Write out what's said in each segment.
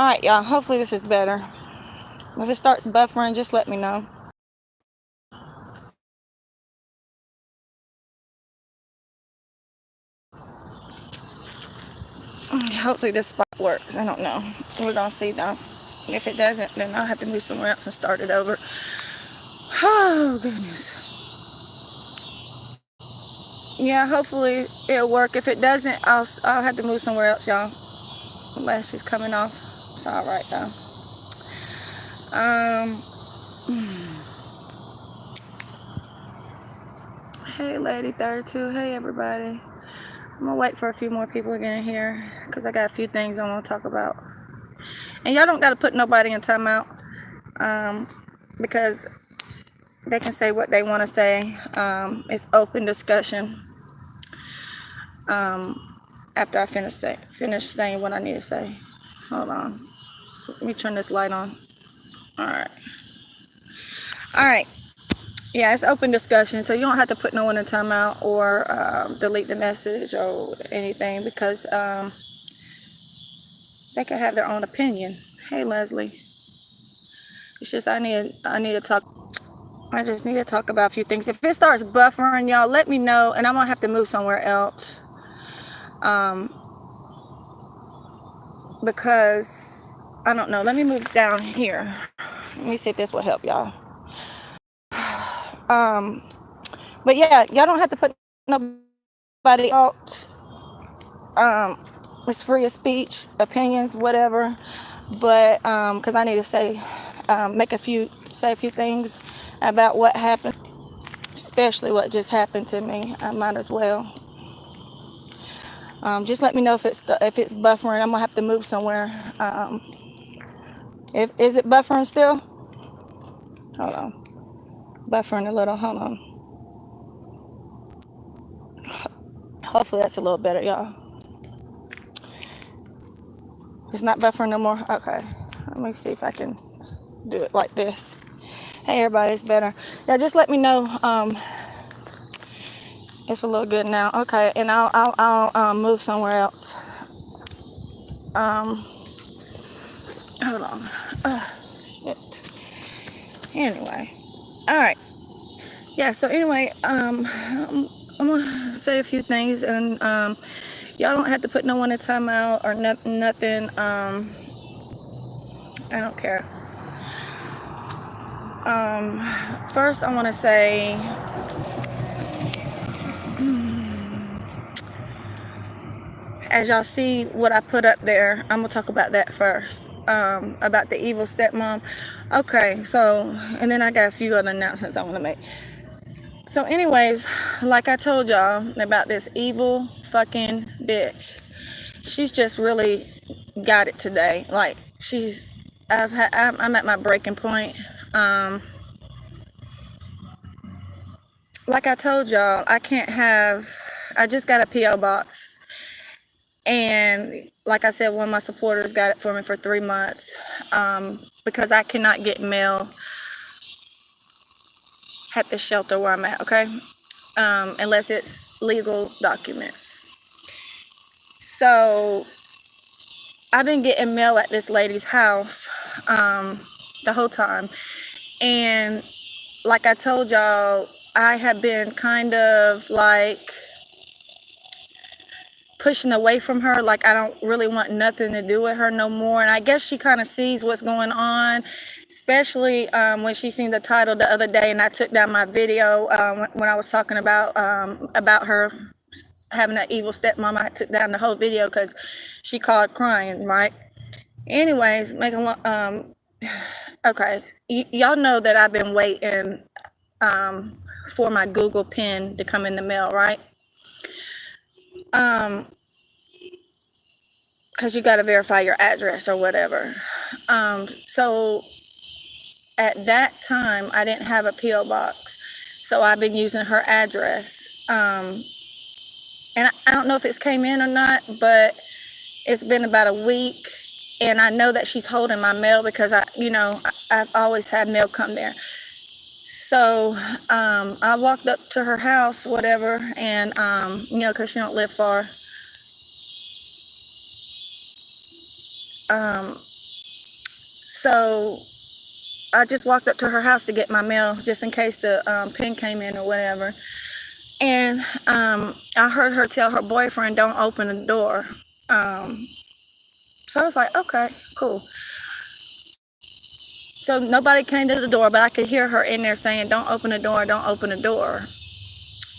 Alright, y'all. Hopefully this is better. If it starts buffering, just let me know. Hopefully this spot works. I don't know. We're gonna see though. If it doesn't, then I'll have to move somewhere else and start it over. Oh goodness. Yeah, hopefully it'll work. If it doesn't, I'll have to move somewhere else, y'all. Unless she's coming off. It's all right though. Hey, Lady 32. Hey, everybody. I'm gonna wait for a few more people to get in here because I got a few things I want to talk about. And y'all don't gotta put nobody in timeout, because they can say what they want to say. It's open discussion. After I finish saying what I need to say. Hold on. Let me turn this light on. All right. Yeah, it's open discussion, so you don't have to put no one in timeout or delete the message or anything, because they can have their own opinion. Hey, Leslie. It's just I need to talk. I just need to talk about a few things. If it starts buffering, y'all, let me know, and I'm gonna have to move somewhere else. Because I don't know. Let me move down here. Let me see if this will help y'all. But yeah, y'all don't have to put nobody out. It's free of speech, opinions, whatever. But because I need to say a few things about what happened, especially what just happened to me. I might as well. Just let me know if it's buffering. I'm gonna have to move somewhere. Is it buffering still? Hold on. Buffering a little. Hold on. Hopefully that's a little better, y'all. It's not buffering no more. Okay. Let me see if I can do it like this. Hey, everybody, it's better. Yeah, just let me know. It's a little good now. Okay, and I'll move somewhere else. Hold on. Shit. Anyway, all right. Yeah. So anyway, I'm gonna say a few things, and y'all don't have to put no one in timeout or nothing. I don't care. First, I want to say, as y'all see what I put up there, I'm gonna talk about that first. About the evil stepmom. Okay, so, and then I got a few other announcements I want to make. So anyways, like I told y'all about this evil fucking bitch. She's just really got it today. Like, I'm at my breaking point. Like I told y'all, I just got a P.O. box. And like I said, one of my supporters got it for me for 3 months, because I cannot get mail at the shelter where I'm at, okay? Unless it's legal documents. So I've been getting mail at this lady's house the whole time. And like I told y'all, I have been kind of like pushing away from her. Like, I don't really want nothing to do with her no more. And I guess she kind of sees what's going on, especially when she seen the title the other day and I took down my video when I was talking about her having an evil stepmom. I took down the whole video because she called crying, right? Anyways, okay, y'all know that I've been waiting for my Google pin to come in the mail, right? Because you got to verify your address or whatever. So at that time, I didn't have a P.O. box. So I've been using her address. And I don't know if it's came in or not, but it's been about a week. And I know that she's holding my mail because I've always had mail come there. So I walked up to her house, whatever, and because she don't live far. So I just walked up to her house to get my mail just in case the pin came in or whatever. And I heard her tell her boyfriend, don't open the door. So I was like, okay, cool. So nobody came to the door, but I could hear her in there saying, don't open the door, don't open the door.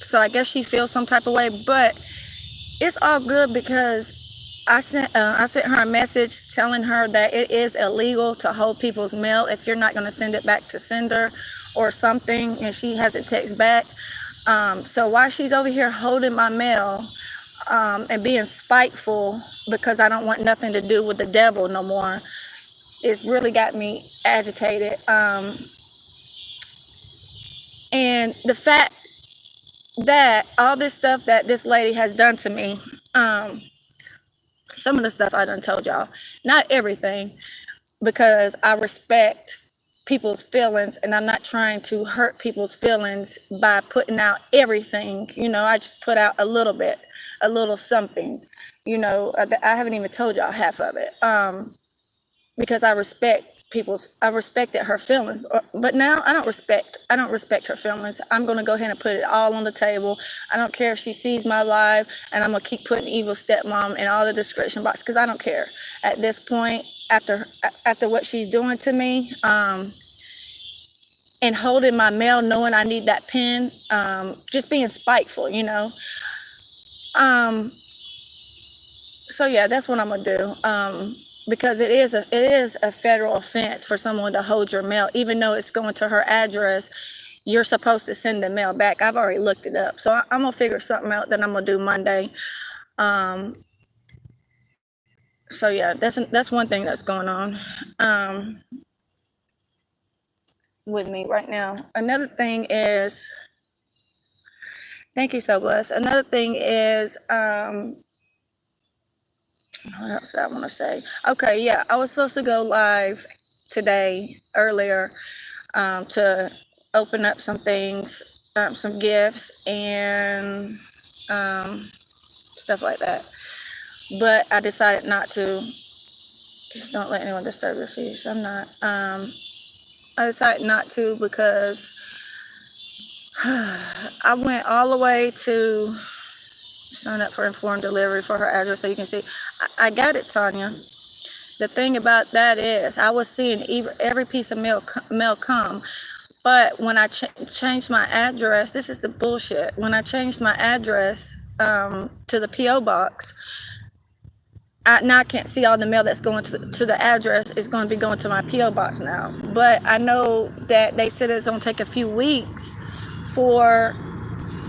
So I guess she feels some type of way, but it's all good because I sent her a message telling her that it is illegal to hold people's mail if you're not going to send it back to sender or something, and she hasn't texted back. So while she's over here holding my mail and being spiteful because I don't want nothing to do with the devil no more, it's really got me agitated. And the fact that all this stuff that this lady has done to me, some of the stuff I done told y'all, not everything, because I respect people's feelings and I'm not trying to hurt people's feelings by putting out everything. I just put out a little bit, a little something. I haven't even told y'all half of it. Because I respected her feelings, but now I don't respect her feelings. I'm going to go ahead and put it all on the table. I don't care if she sees my live, and I'm going to keep putting evil stepmom in all the description box, because I don't care at this point after what she's doing to me, and holding my mail knowing I need that pen, just being spiteful. So yeah, that's what I'm going to do. Because it is a federal offense for someone to hold your mail, even though it's going to her address. You're supposed to send the mail back. I've already looked it up, so I'm gonna figure something out that I'm gonna do Monday. So yeah, that's one thing that's going on with me right now. Another thing is, thank you, so blessed. Another thing is, what else I want to say? Okay, yeah, I was supposed to go live today earlier to open up some things, some gifts and stuff like that. But I decided not to. Just don't let anyone disturb your peace. I'm not. I decided not to because I went all the way to sign up for informed delivery for her address, so you can see. I got it, Tanya. The thing about that is I was seeing every piece of mail come, but when I changed my address, this is the bullshit. When I changed my address to the P.O. box, now I can't see all the mail that's going to the address. Is going to be going to my P.O. box now. But I know that they said it's going to take a few weeks for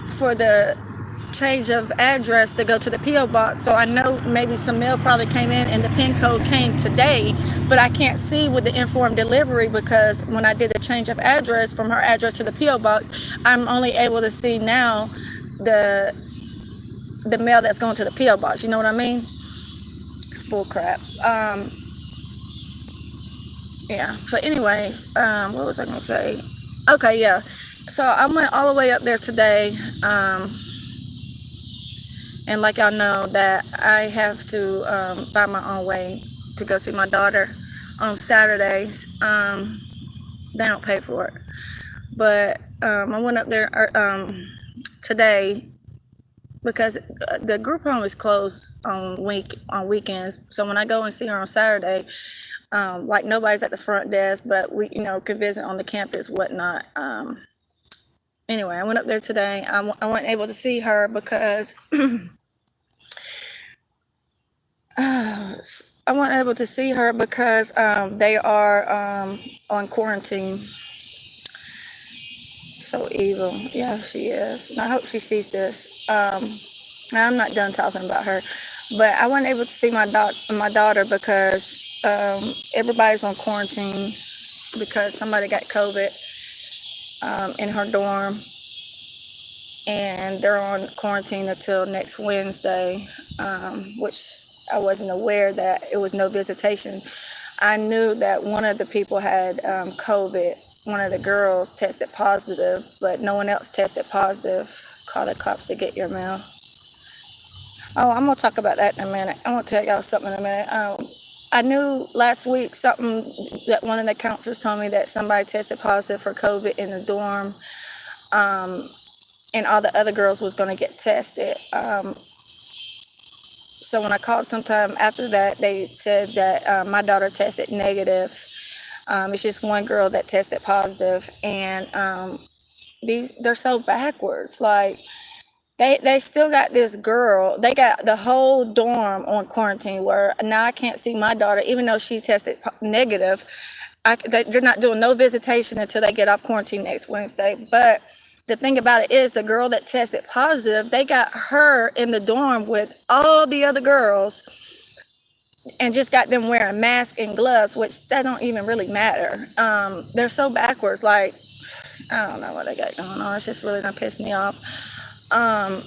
the change of address to go to the P.O. box. So I know maybe some mail probably came in and the PIN code came today, but I can't see with the informed delivery because when I did the change of address from her address to the P.O. box, I'm only able to see now the mail that's going to the P.O. box. You know what I mean? It's bull crap. Yeah. But anyways, what was I going to say? Okay, yeah. So I went all the way up there today. And like y'all know that I have to find my own way to go see my daughter on Saturdays. They don't pay for it. But I went up there today because the group home is closed on weekends. So when I go and see her on Saturday, like nobody's at the front desk, but we can visit on the campus, whatnot. Anyway, I went up there today. I wasn't able to see her because I wasn't able to see her because they are on quarantine. So evil. Yeah, she is. And I hope she sees this. I'm not done talking about her, but I wasn't able to see my daughter because everybody's on quarantine because somebody got COVID in her dorm, and they're on quarantine until next Wednesday, which I wasn't aware that it was no visitation. I knew that one of the people had COVID. One of the girls tested positive, but no one else tested positive. Call the cops to get your mail. Oh, I'm going to talk about that in a minute. I'm going to tell y'all something in a minute. I knew last week something that one of the counselors told me that somebody tested positive for COVID in the dorm, and all the other girls was going to get tested. So when I called sometime after that, they said that my daughter tested negative. It's just one girl that tested positive, and they're so backwards. Like they still got this girl. They got the whole dorm on quarantine. Where now I can't see my daughter, even though she tested negative. They're not doing no visitation until they get off quarantine next Wednesday. But the thing about it is, the girl that tested positive, they got her in the dorm with all the other girls, and just got them wearing masks and gloves, which that don't even really matter. They're so backwards. Like, I don't know what they got going on. It's just really done pissed me off.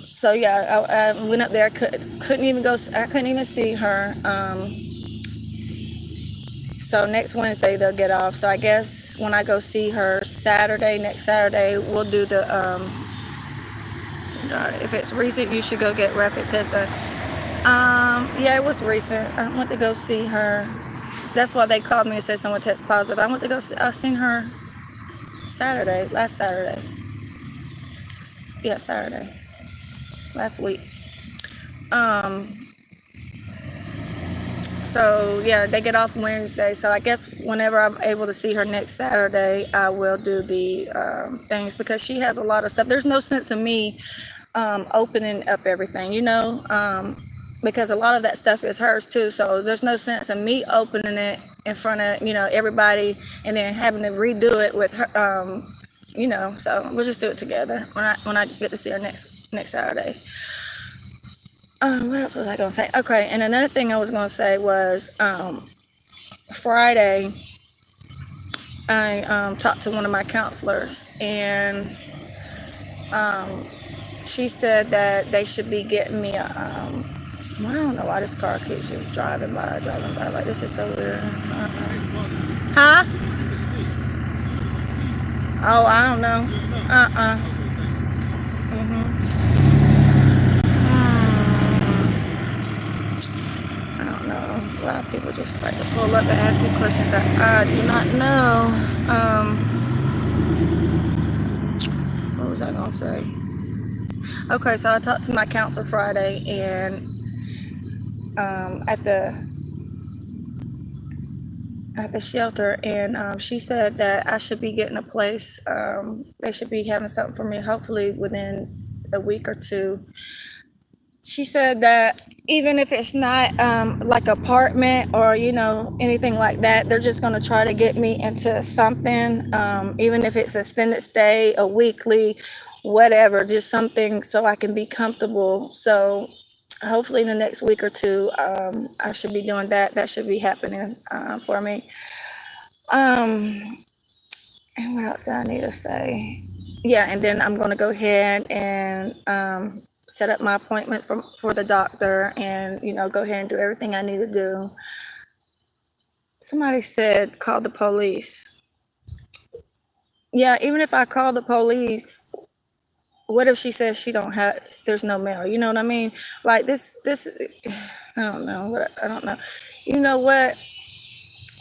So yeah, I went up there. Couldn't even go. I couldn't even see her. So next Wednesday they'll get off. So I guess when I go see her next Saturday, we'll do the. If it's recent, you should go get rapid test done. Yeah, it was recent. I went to go see her. That's why they called me and said someone tested positive. I went to go. I seen her last Saturday. Yeah, Saturday. Last week. So yeah, they get off Wednesday. So I guess whenever I'm able to see her next Saturday, I will do the things, because she has a lot of stuff. There's no sense in me opening up everything, because a lot of that stuff is hers too. So there's no sense in me opening it in front of everybody and then having to redo it with her. So we'll just do it together when I get to see her next Saturday. What else was I gonna say? Okay, and another thing I was gonna say was Friday I talked to one of my counselors, and she said that they should be getting me a I don't know why this car keeps just driving by. Like, this is so weird. Huh? Oh, I don't know. I don't know. A lot of people just like to pull up and ask me questions that I do not know. What was I gonna say? Okay, so I talked to my counselor Friday, and at the shelter, and she said that I should be getting a place. They should be having something for me, hopefully within a week or two. She said that even if it's not like apartment or anything like that, they're just going to try to get me into something, even if it's extended stay, a weekly, whatever, just something so I can be comfortable. So hopefully in the next week or two, I should be doing that. That should be happening for me. And what else do I need to say? Yeah, and then I'm going to go ahead and set up my appointments for the doctor, and go ahead and do everything I need to do. Somebody said call the police. Yeah, even if I call the police, what if she says there's no mail? You know what I mean? Like this I don't know. You know what?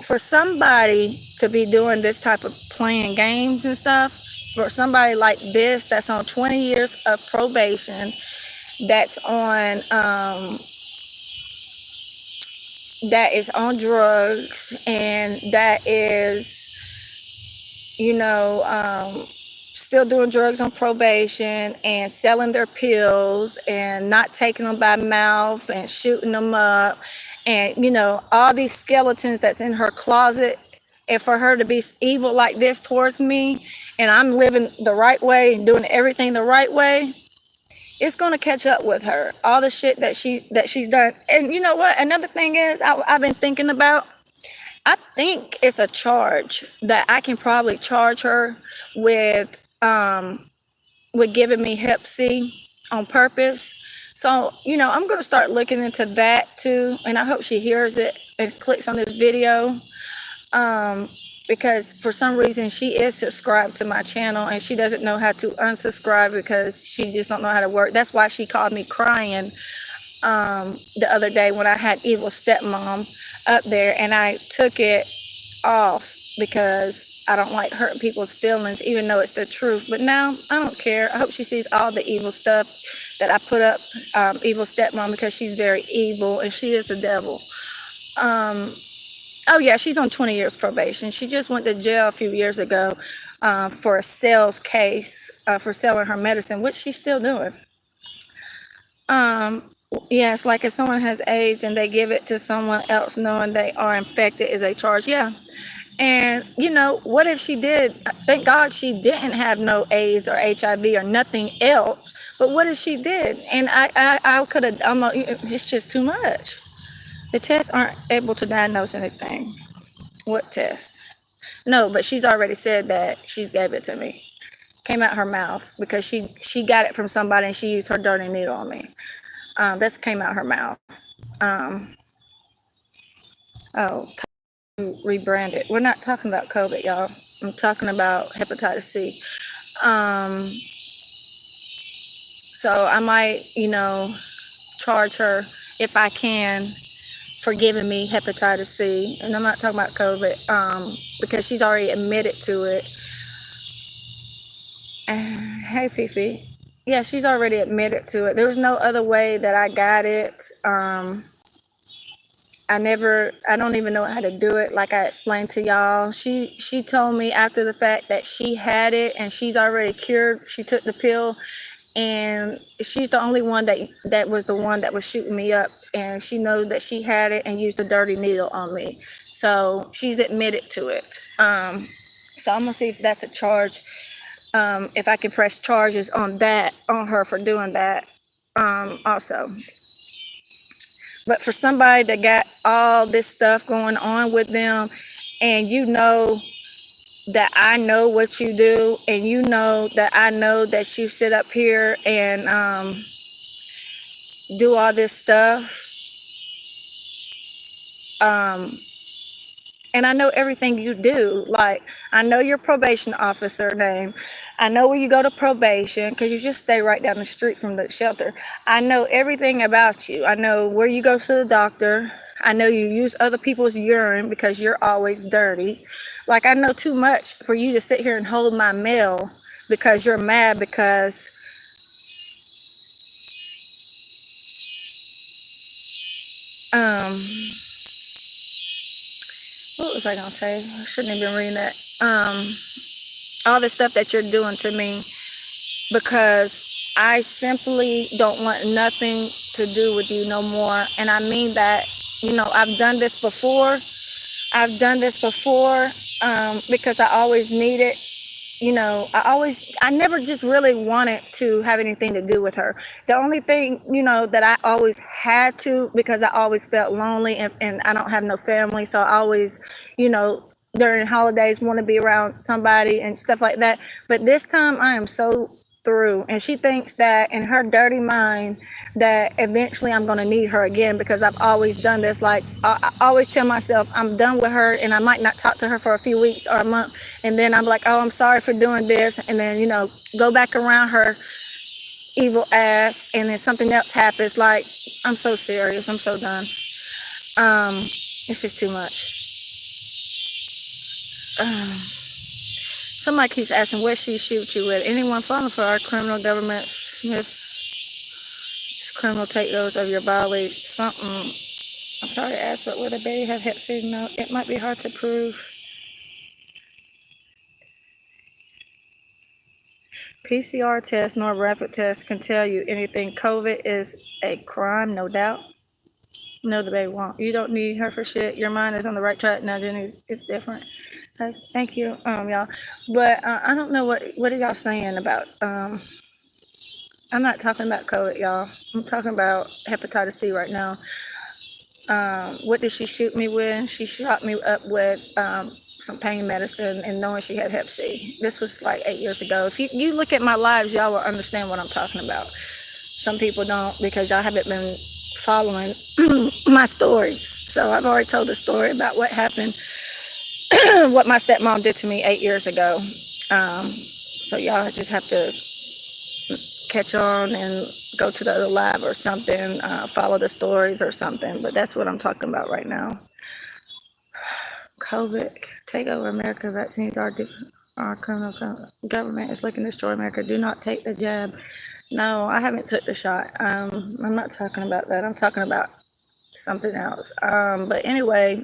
For somebody to be doing this type of playing games and stuff, for somebody like this that's on 20 years of probation, that's on that is on drugs, and that is still doing drugs on probation, and selling their pills, and not taking them by mouth, and shooting them up, and all these skeletons that's in her closet, and for her to be evil like this towards me, and I'm living the right way and doing everything the right way, it's gonna catch up with her. All the shit that she's done. And you know what? Another thing is, I've been thinking about. I think it's a charge that I can probably charge her with giving me Hep C on purpose. So I'm gonna start looking into that too, and I hope she hears it and clicks on this video. Because for some reason she is subscribed to my channel, and she doesn't know how to unsubscribe because she just don't know how to work. That's why she called me crying the other day when I had evil stepmom up there, and I took it off because I don't like hurting people's feelings, even though it's the truth. But now I don't care. I hope she sees all the evil stuff that I put up, evil stepmom, because she's very evil and she is the devil. Um, oh yeah, she's on 20 years probation. She just went to jail a few years ago for a sales case for selling her medicine, which she's still doing. Um, yes, like if someone has AIDS and they give it to someone else knowing they are infected is a charge. Yeah. And what if she did? Thank God she didn't have no AIDS or HIV or nothing else. But what if she did? And I could have. It's just too much. The tests aren't able to diagnose anything. What test? No, but she's already said that she's gave it to me. Came out her mouth because she got it from somebody and she used her dirty needle on me. This came out her mouth. Um, oh, rebranded. We're not talking about COVID, y'all. I'm talking about hepatitis C. Um, so I might, charge her if I can for giving me hepatitis C. And I'm not talking about COVID because she's already admitted to it. Hey, Fifi. Yeah, she's already admitted to it. There was no other way that I got it. I don't even know how to do it. Like I explained to y'all, she told me after the fact that she had it and she's already cured. She took the pill, and she's the only one that was the one that was shooting me up, and she knows that she had it and used a dirty needle on me. So she's admitted to it. So I'm gonna see if that's a charge. If I can press charges on her for doing that. Also. But for somebody that got all this stuff going on with them, and that I know what you do, and that I know that you sit up here and do all this stuff, and I know everything you do. Like, I know your probation officer name. I know where you go to probation because you just stay right down the street from the shelter. I know everything about you. I know where you go to the doctor. I know you use other people's urine because you're always dirty. Like, I know too much for you to sit here and hold my mail because you're mad because what was I gonna say? I shouldn't have been reading that. All the stuff that you're doing to me because I simply don't want nothing to do with you no more. And I mean that, I've done this before. Because I always needed, I never just really wanted to have anything to do with her. The only thing, that I always had to, because I always felt lonely and I don't have no family. So I always, during holidays want to be around somebody and stuff like that. But this time I am so through, and she thinks that in her dirty mind that eventually I'm going to need her again because I've always done this. Like, I always tell myself I'm done with her and I might not talk to her for a few weeks or a month, and then I'm like, oh, I'm sorry for doing this, and then go back around her evil ass, and then something else happens. Like, I'm so serious, I'm so done. It's just too much. Somebody keeps asking what she shoot you with. Anyone falling for our criminal government, Smith, criminal takeovers of your body, something. I'm sorry to ask, but would a baby have hep C? No, it might be hard to prove. PCR test nor rapid test can tell you anything. COVID is a crime, no doubt. No, the baby won't. You don't need her for shit. Your mind is on the right track now, Jenny. It's different. Thank you, y'all. But I don't know what are y'all saying about. I'm not talking about COVID, y'all. I'm talking about hepatitis C right now. What did she shoot me with? She shot me up with some pain medicine and knowing she had hep C. This was like 8 years ago. If you look at my lives, y'all will understand what I'm talking about. Some people don't because y'all haven't been following my stories. So I've already told the story about what happened, what my stepmom did to me 8 years ago. So y'all just have to catch on and go to the other live or something, follow the stories or something. But that's what I'm talking about right now. COVID take over America. Vaccines are our criminal government is looking to destroy America. Do not take the jab. No, I haven't took the shot. I'm not talking about that. I'm talking about something else. But anyway,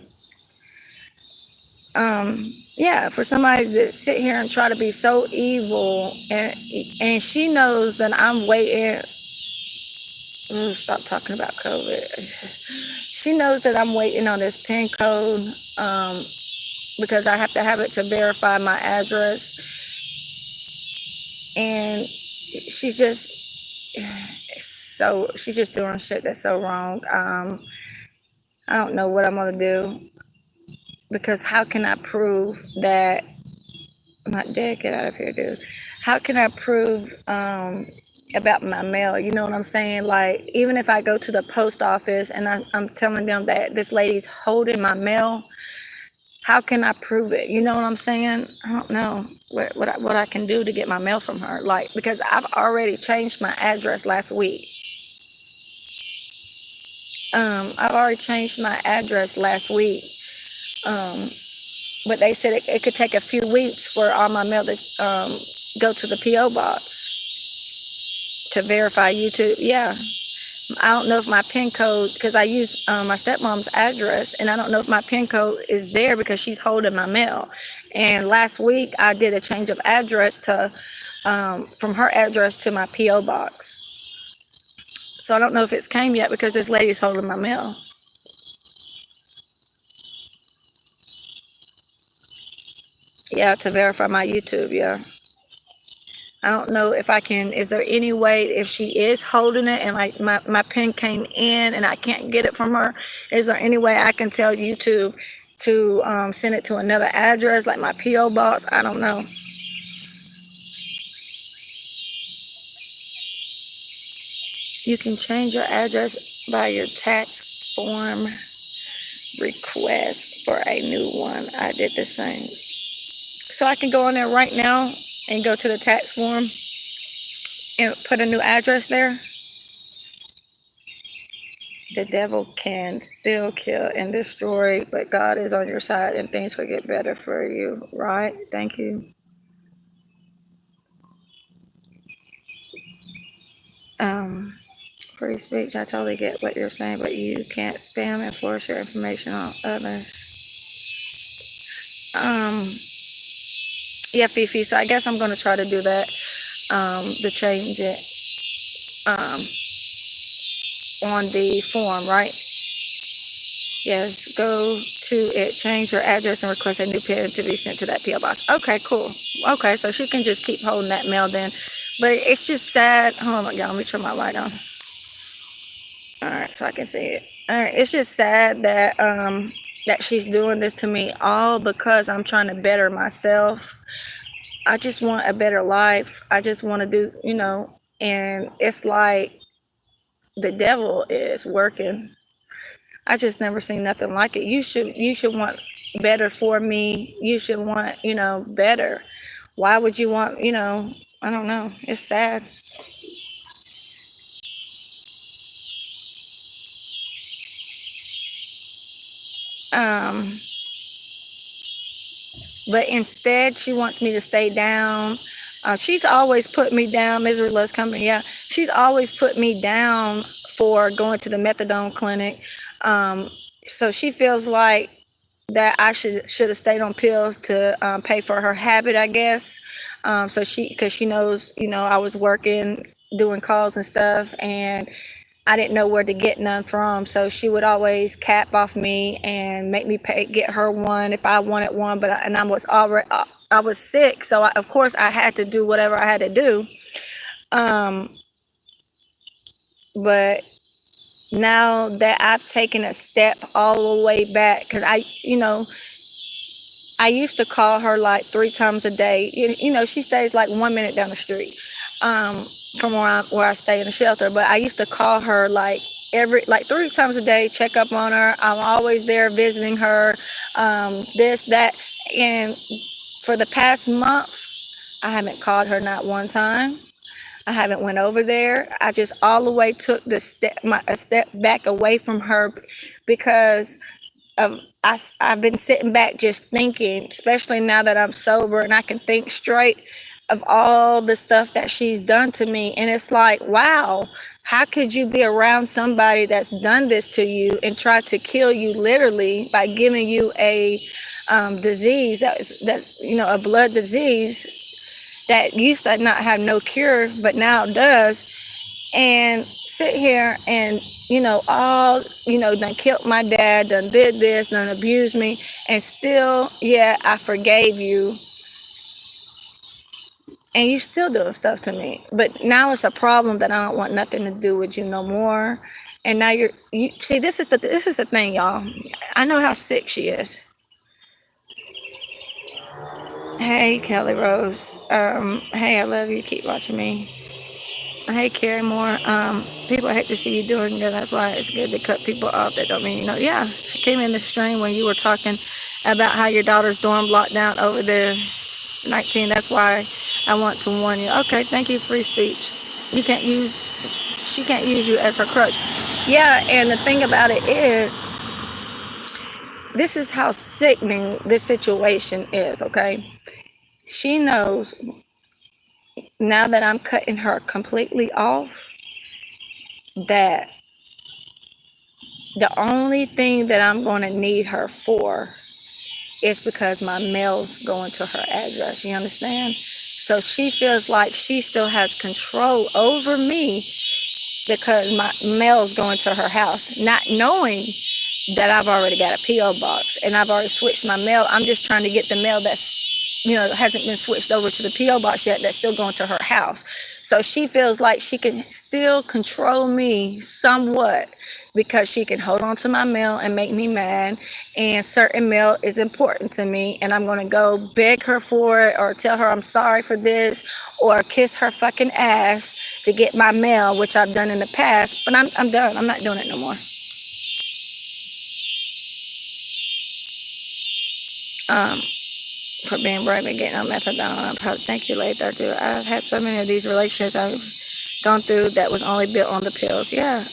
yeah, for somebody to sit here and try to be so evil, and she knows that I'm waiting. Ooh, stop talking about COVID. She knows that I'm waiting on this PIN code because I have to have it to verify my address, and she's just she's just doing shit that's so wrong. I don't know what I'm gonna do, because how can I prove that I'm not dead? Get out of here, dude. How can I prove about my mail? You know what I'm saying? Like, even if I go to the post office and I'm telling them that this lady's holding my mail, how can I prove it? You know what I'm saying? I don't know what I can do to get my mail from her. Like, because I've already changed my address last week. I've already changed my address last week. But they said it could take a few weeks for all my mail to go to the P.O. box to verify YouTube. Yeah. I don't know if my PIN code, because I use my stepmom's address, and I don't know if my PIN code is there because she's holding my mail. And last week I did a change of address to from her address to my P.O. box. So I don't know if it's came yet because this lady's holding my mail. Yeah, to verify my YouTube, yeah. I don't know if I can, is there any way, if she is holding it and like my PIN came in and I can't get it from her, is there any way I can tell YouTube to send it to another address, like my P.O. box? I don't know. You can change your address by your tax form request for a new one. I did the same. So I can go on there right now and go to the tax form and put a new address there. The devil can still kill and destroy, but God is on your side and things will get better for you, right? Thank you. Free speech, I totally get what you're saying, but you can't spam and force your information on others. Yeah, Fifi, so I guess I'm going to try to do that, to change it on the form, right? Yes, go to it, change your address, and request a new PIN to be sent to that P.O. box. Okay, cool. Okay, so she can just keep holding that mail then. But it's just sad. Hold on, y'all, let me turn my light on. All right, so I can see it. All right, it's just sad that that she's doing this to me, all because I'm trying to better myself. I just want a better life. I just want to do, you know, and it's like the devil is working. I just never seen nothing like it. You should want better for me. You should want, you know, better. Why would you want, you know, I don't know. It's sad. But instead she wants me to stay down. She's always put me down. Misery Loves Company, yeah. She's always put me down for going to the methadone clinic. So she feels like that I should have stayed on pills to pay for her habit, I guess. So because she knows, you know, I was working, doing calls and stuff, and I didn't know where to get none from. So she would always cap off me and make me get her one if I wanted one. But I was sick, so of course I had to do whatever I had to do. But now that I've taken a step all the way back, because I used to call her like 3 times a day. You know, she stays like 1 minute down the street from where I stay in the shelter. But I used to call her like 3 times a day, check up on her. I'm always there visiting her, this, that. And for the past month, I haven't called her not one time. I haven't went over there. I just all the way took a step back away from her because I've been sitting back just thinking, especially now that I'm sober and I can think straight, of all the stuff that she's done to me. And it's like, wow, how could you be around somebody that's done this to you and try to kill you literally by giving you a disease a blood disease that used to not have no cure, but now does, and sit here and done killed my dad, done did this, done abused me, and still, yeah, I forgave you, and you still doing stuff to me. But now it's a problem that I don't want nothing to do with you no more. And now you see, this is the thing, y'all. I know how sick she is. Hey, Kelly Rose. Hey, I love you. Keep watching me. Hey, Carrie Moore. People hate to see you doing good. That's why it's good to cut people off that don't mean, yeah. I came in the stream when you were talking about how your daughter's dorm locked down over the 19. That's why I want to warn you. Okay, thank you, free speech. She can't use you as her crutch. Yeah, and the thing about it is, this is how sickening this situation is, okay? She knows now that I'm cutting her completely off that the only thing that I'm going to need her for is because my mail's going to her address. You understand? So she feels like she still has control over me because my mail's going to her house, not knowing that I've already got a P.O. box and I've already switched my mail. I'm just trying to get the mail that's, hasn't been switched over to the P.O. box yet, that's still going to her house. So she feels like she can still control me somewhat because she can hold on to my mail and make me mad, and certain mail is important to me, and I'm going to go beg her for it or tell her I'm sorry for this or kiss her fucking ass to get my mail, which I've done in the past. But I'm done. I'm not doing it no more. For being brave and getting on methadone. Thank you, later too. I've had so many of these relationships I've gone through that was only built on the pills. Yeah.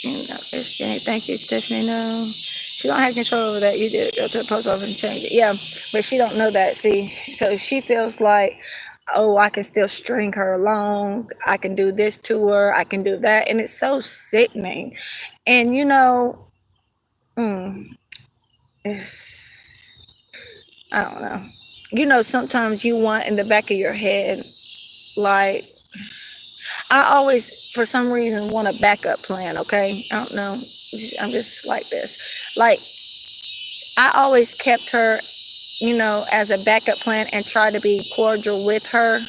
It's Jenny. Thank you, Tiffany. No, she don't have control over that. You did go to the post office and change it. Yeah, but she don't know that. See, so she feels like, oh, I can still string her along. I can do this to her. I can do that, and it's so sickening. And it's, I don't know. Sometimes you want in the back of your head, like, I always, for some reason, want a backup plan, okay? I don't know. I'm just like this. Like, I always kept her, as a backup plan and try to be cordial with her,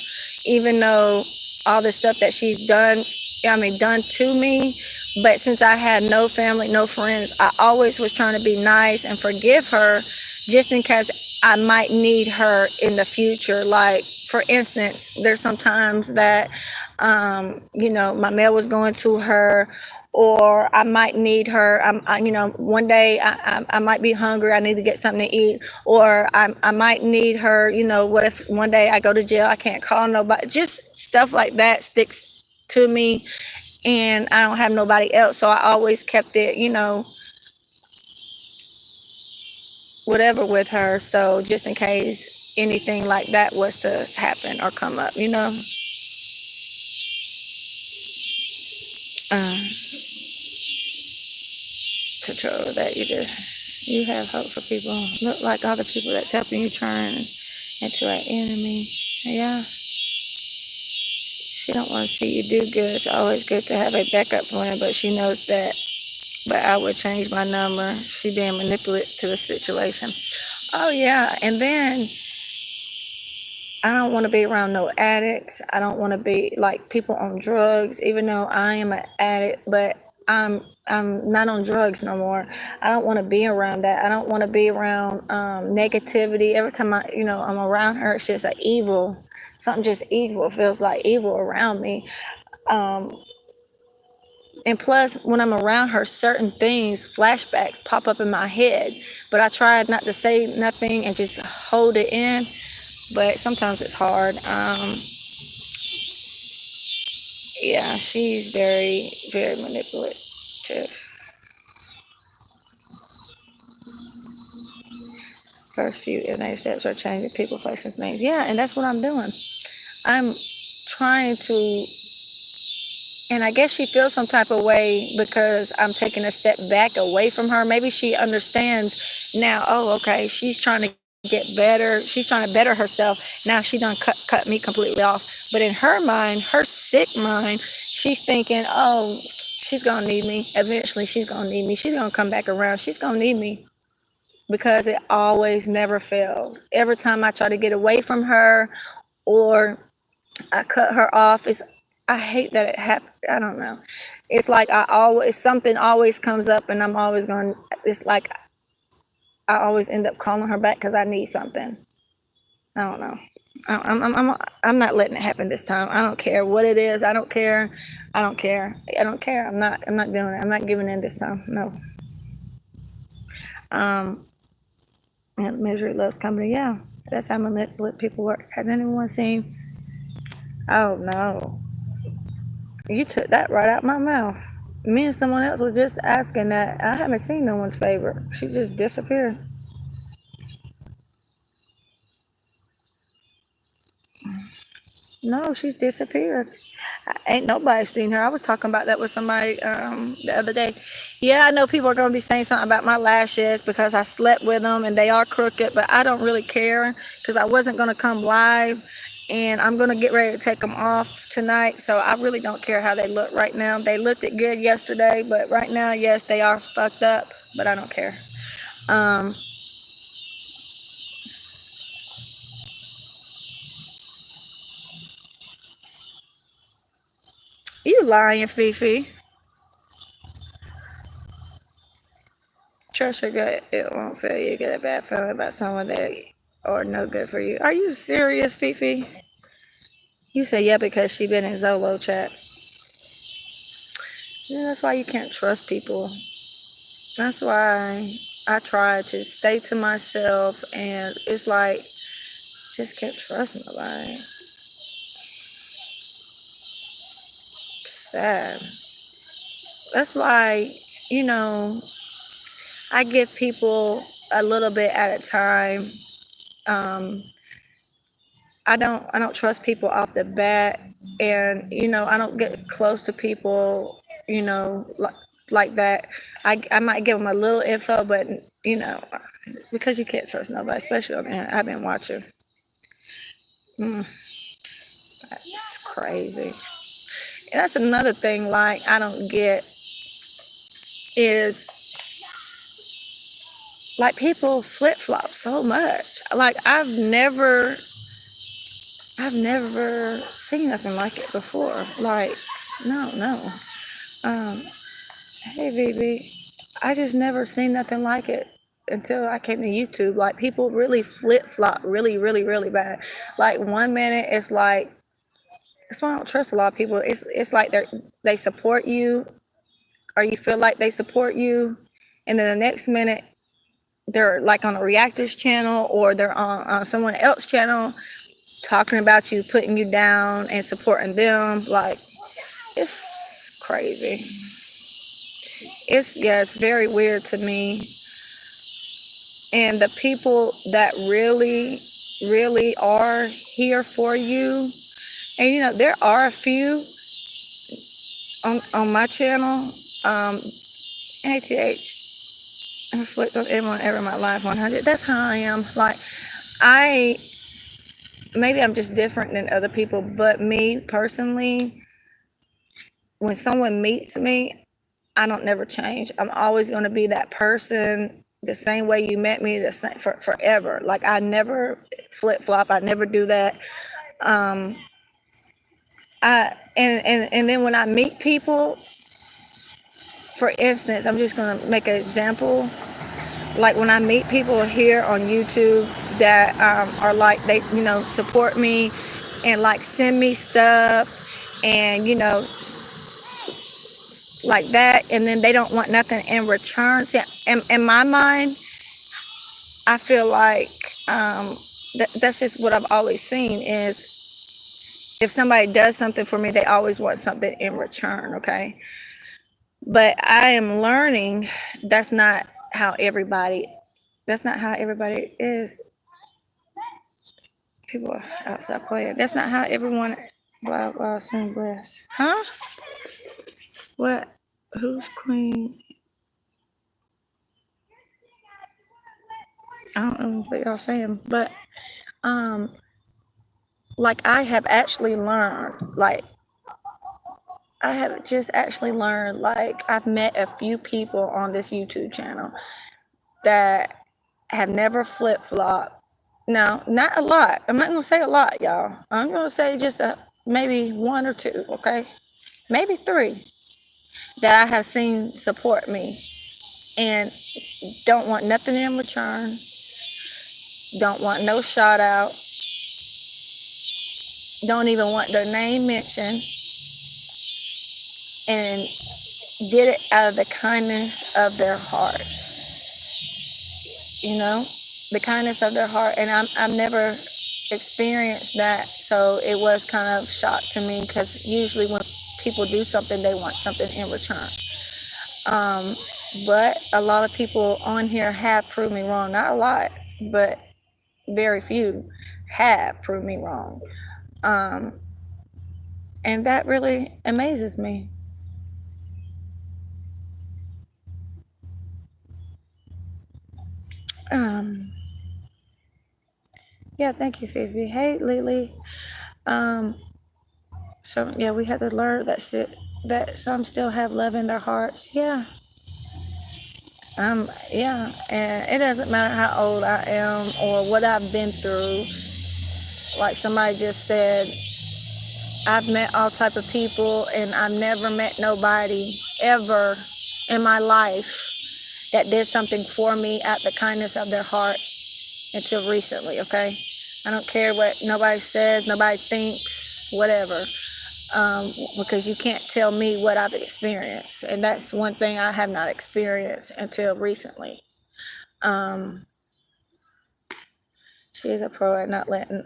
even though all the stuff that she's done to me. But since I had no family, no friends, I always was trying to be nice and forgive her just in case I might need her in the future. Like, for instance, there's some times that, my mail was going to her, or I might need her. One day I might be hungry. I need to get something to eat, or I might need her. What if one day I go to jail? I can't call nobody. Just stuff like that sticks to me, and I don't have nobody else. So I always kept it, whatever with her. So just in case anything like that was to happen or come up, control that you do. You have hope for people. Look like all the people that's helping you turn into an enemy. Yeah. She don't want to see you do good. It's always good to have a backup plan, but she knows that. But I would change my number. She being manipulative to the situation. Oh yeah. And then I don't want to be around no addicts. I don't want to be like people on drugs, even though I am an addict, but I'm not on drugs no more. I don't want to be around that. I don't want to be around negativity. Every time I'm around her, it's just something just evil. It feels like evil around me. And plus, when I'm around her, certain things, flashbacks pop up in my head. But I tried not to say nothing and just hold it in. But sometimes it's hard. Yeah, she's very, very manipulative. First few innovative steps are changing people, places, things. Yeah, and that's what I'm doing. I'm trying to, and I guess she feels some type of way because I'm taking a step back away from her. Maybe she understands now, oh, okay, she's trying to get better. She's trying to better herself. Now she done cut me completely off. But in her mind, her sick mind, she's thinking, oh, she's going to need me. Eventually, she's going to need me. She's going to come back around. She's going to need me because it always never fails. Every time I try to get away from her or I cut her off, I hate that it happened. I don't know. It's like something always comes up and I'm always going, it's like I always end up calling her back because I need something. I don't know. I'm not letting it happen this time. I don't care what it is. I don't care. I don't care. I don't care. I'm not doing it. I'm not giving in this time. No. And misery loves company. Yeah, that's how manipulative people work. Has anyone seen? Oh no, you took that right out my mouth. Me and someone else was just asking that. I haven't seen no one's favorite. She just disappeared. No, she's disappeared. Ain't nobody seen her. I was talking about that with somebody the other day. Yeah, I know people are going to be saying something about my lashes because I slept with them and they are crooked, but I don't really care because I wasn't going to come live and I'm going to get ready to take them off tonight. So I really don't care how they look right now. They looked good yesterday, but right now, yes, they are fucked up, but I don't care. You lying, Fifi. Trust your gut. It won't fail you. Get a bad feeling about someone that or no good for you. Are you serious, Fifi? You say yeah because she been in Zolo chat. Yeah, that's why you can't trust people. That's why I try to stay to myself, and it's like just can't trust nobody. Sad. That's why you know I give people a little bit at a time. Um, I don't trust people off the bat, and I don't get close to people, like that. I might give them a little info, but it's because you can't trust nobody, especially on there. I've been watching. It's crazy. And that's another thing. Like I don't get is like people flip flop so much. Like I've never seen nothing like it before. Like no. Um, Hey, baby. I just never seen nothing like it until I came to YouTube. Like people really flip flop, really, really, really bad. Like 1 minute it's like that's why I don't trust a lot of people. It's like they support you, or you feel like they support you, and then the next minute they're like on a reactors channel or they're on someone else's channel talking about you, putting you down, and supporting them. Like it's crazy. It's very weird to me. And the people that really, really are here for you, and there are a few on my channel. ATH, reflect on everyone ever in my life 100. That's how I am. Like I maybe I'm just different than other people, but me personally, when someone meets me, I don't never change. I'm always going to be that person the same way you met me, the same for forever. Like I never flip flop. I never do that. And then when I meet people, for instance, I'm just going to make an example. Like when I meet people here on YouTube that are like they support me and like send me stuff and like that, and then they don't want nothing in return. See, in my mind, I feel like that's just what I've always seen is if somebody does something for me, they always want something in return, okay? But I am learning that's not how everybody That's not how everybody is. People are outside playing. That's not how everyone. Blah blah. Sing bless. Huh? What? Who's queen? I don't know what y'all saying, but like I have actually learned, like I have just actually learned, like I've met a few people on this YouTube channel that have never flip flopped. Now, not a lot. I'm not gonna say a lot, y'all. I'm gonna say just maybe one or two, okay? Maybe three that I have seen support me and don't want nothing in return, don't want no shout out, don't even want their name mentioned, and did it out of the kindness of their hearts. You know, the kindness of their heart. And I've never experienced that, so it was kind of shock to me, because usually when people do something, they want something in return. But a lot of people on here have proved me wrong. Not a lot, but very few have proved me wrong. And that really amazes me. Yeah, thank you, Fifi. Hey, Lily. So yeah, we had to learn that some still have love in their hearts. Yeah. Yeah, and it doesn't matter how old I am or what I've been through. Like somebody just said, I've met all type of people, and I've never met nobody ever in my life that did something for me at the kindness of their heart until recently, okay? I don't care what nobody says, nobody thinks, whatever, because you can't tell me what I've experienced. And that's one thing I have not experienced until recently. She's a pro at not letting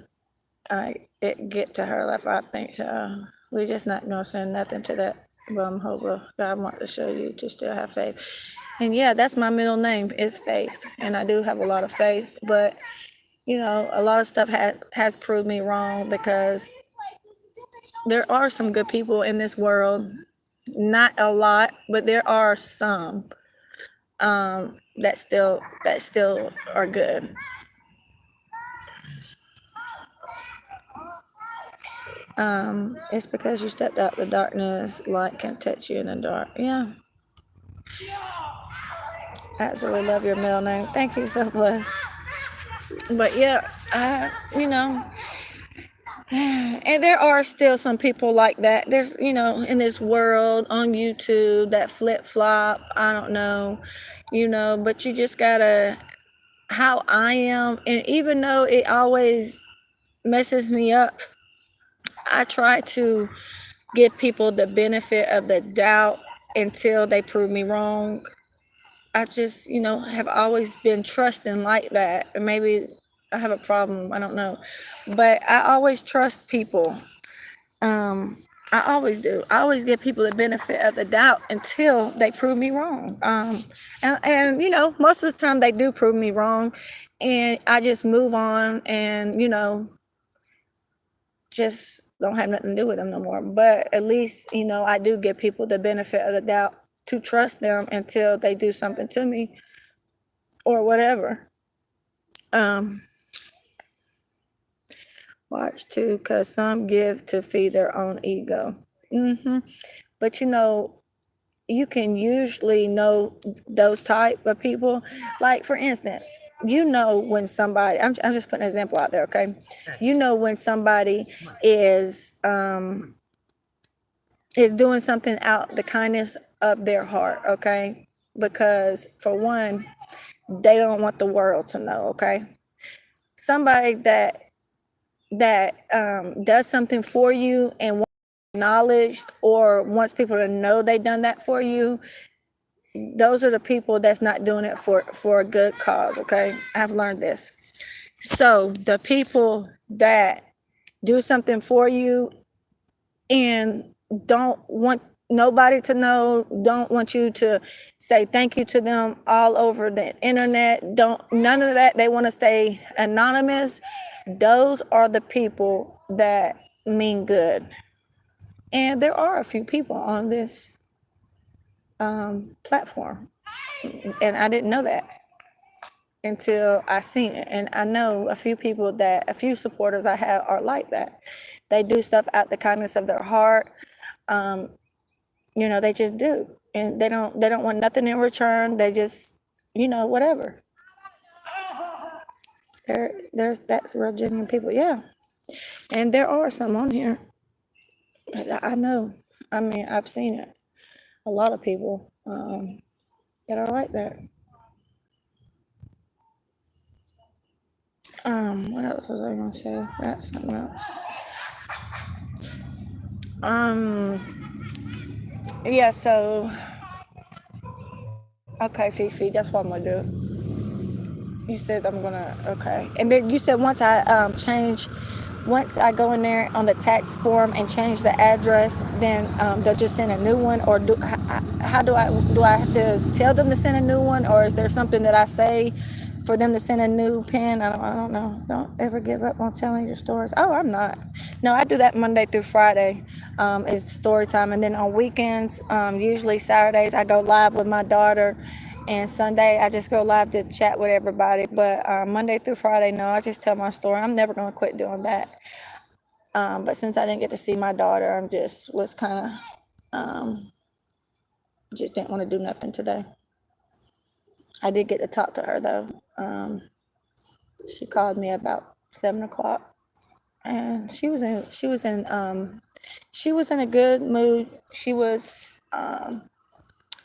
it get to her life. I think so. We're just not gonna send nothing to that bum hobo. God wants to show you to still have faith. And yeah, that's my middle name is Faith, and I do have a lot of faith. But you know, a lot of stuff has proved me wrong, because there are some good people in this world. Not a lot, but there are some that still are good. It's because you stepped out the darkness, light can touch you in the dark. Yeah. Absolutely love your middle name. Thank you so much. But yeah, you know, and there are still some people like that. There's, you know, in this world on YouTube that flip flop. I don't know, you know, but you just gotta, how I am, and even though it always messes me up, I try to give people the benefit of the doubt until they prove me wrong. I just, you know, have always been trusting like that. And maybe I have a problem, I don't know. But I always trust people. I always do. I always give people the benefit of the doubt until they prove me wrong. And you know, most of the time they do prove me wrong, and I just move on, and you know, just don't have nothing to do with them no more. But at least, you know, I do give people the benefit of the doubt to trust them until they do something to me or whatever. Watch too, because some give to feed their own ego. But you know, you can usually know those type of people. Like for instance, you know when somebody, I'm just putting an example out there, okay? You know when somebody is doing something out the kindness of their heart, okay? Because for one, they don't want the world to know, okay? Somebody that does something for you and wants acknowledged or wants people to know they done that for you, those are the people that's not doing it for a good cause, okay? I've learned this. So the people that do something for you and don't want nobody to know, don't want you to say thank you to them all over the internet, don't, none of that. They want to stay anonymous. Those are the people that mean good. And there are a few people on this platform, and I didn't know that until I seen it. And I know a few people, that a few supporters I have are like that. They do stuff out the kindness of their heart. They just do, and they don't want nothing in return. They just, whatever. There's that's real genuine people, yeah. And there are some on here. I know. I mean, I've seen it. A lot of people that are like that. What else was I gonna say? That's something else. Yeah. So, okay, Fifi, that's what I'm gonna do. You said I'm gonna, okay. And then you said once I go in there on the tax form and change the address, then they'll just send a new one, or how do I have to tell them to send a new one, or is there something that I say for them to send a new pin? I don't know. Don't ever give up on telling your stories. Oh, I'm not. No, I do that Monday through Friday. Is story time, and then on weekends, usually Saturdays, I go live with my daughter, and Sunday I just go live to chat with everybody. But Monday through Friday, no, I just tell my story. I'm never gonna quit doing that. But since I didn't get to see my daughter, I'm just was kind of just didn't want to do nothing today. I did get to talk to her though. She called me about 7 o'clock, and she was in a good mood. She was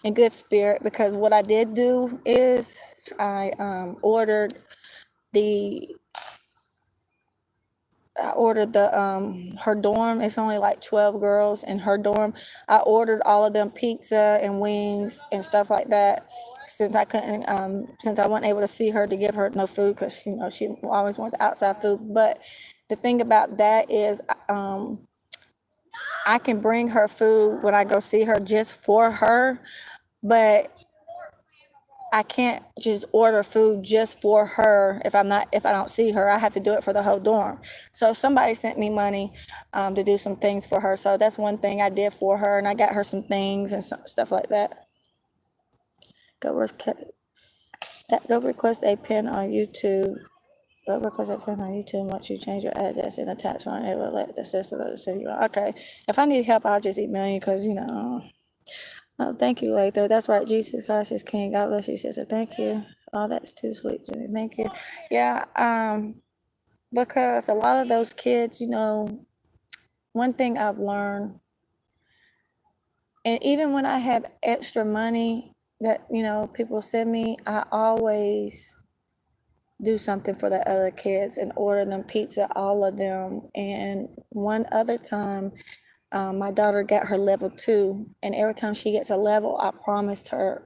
in good spirit, because what I did do is I ordered the her dorm. It's only like 12 girls in her dorm. I ordered all of them pizza and wings and stuff like that, since I wasn't able to see her, to give her no food, because she always wants outside food. But the thing about that is, I can bring her food when I go see her, just for her, but I can't just order food just for her if I don't see her. I have to do it for the whole dorm. So somebody sent me money to do some things for her. So that's one thing I did for her, and I got her some things and stuff like that. Go request a pin on YouTube. Go request a pin on YouTube. Once you change your address in the tax one, it will let the system send you. Okay. If I need help, I'll just email you, because Oh, thank you, Lather. That's right. Jesus Christ is King. God bless you, sister. Thank you. Oh, that's too sweet, Jimmy. Thank you. Yeah, because a lot of those kids, one thing I've learned, and even when I have extra money that, people send me, I always do something for the other kids and order them pizza, all of them. And one other time, my daughter got her level 2, and every time she gets a level, I promised her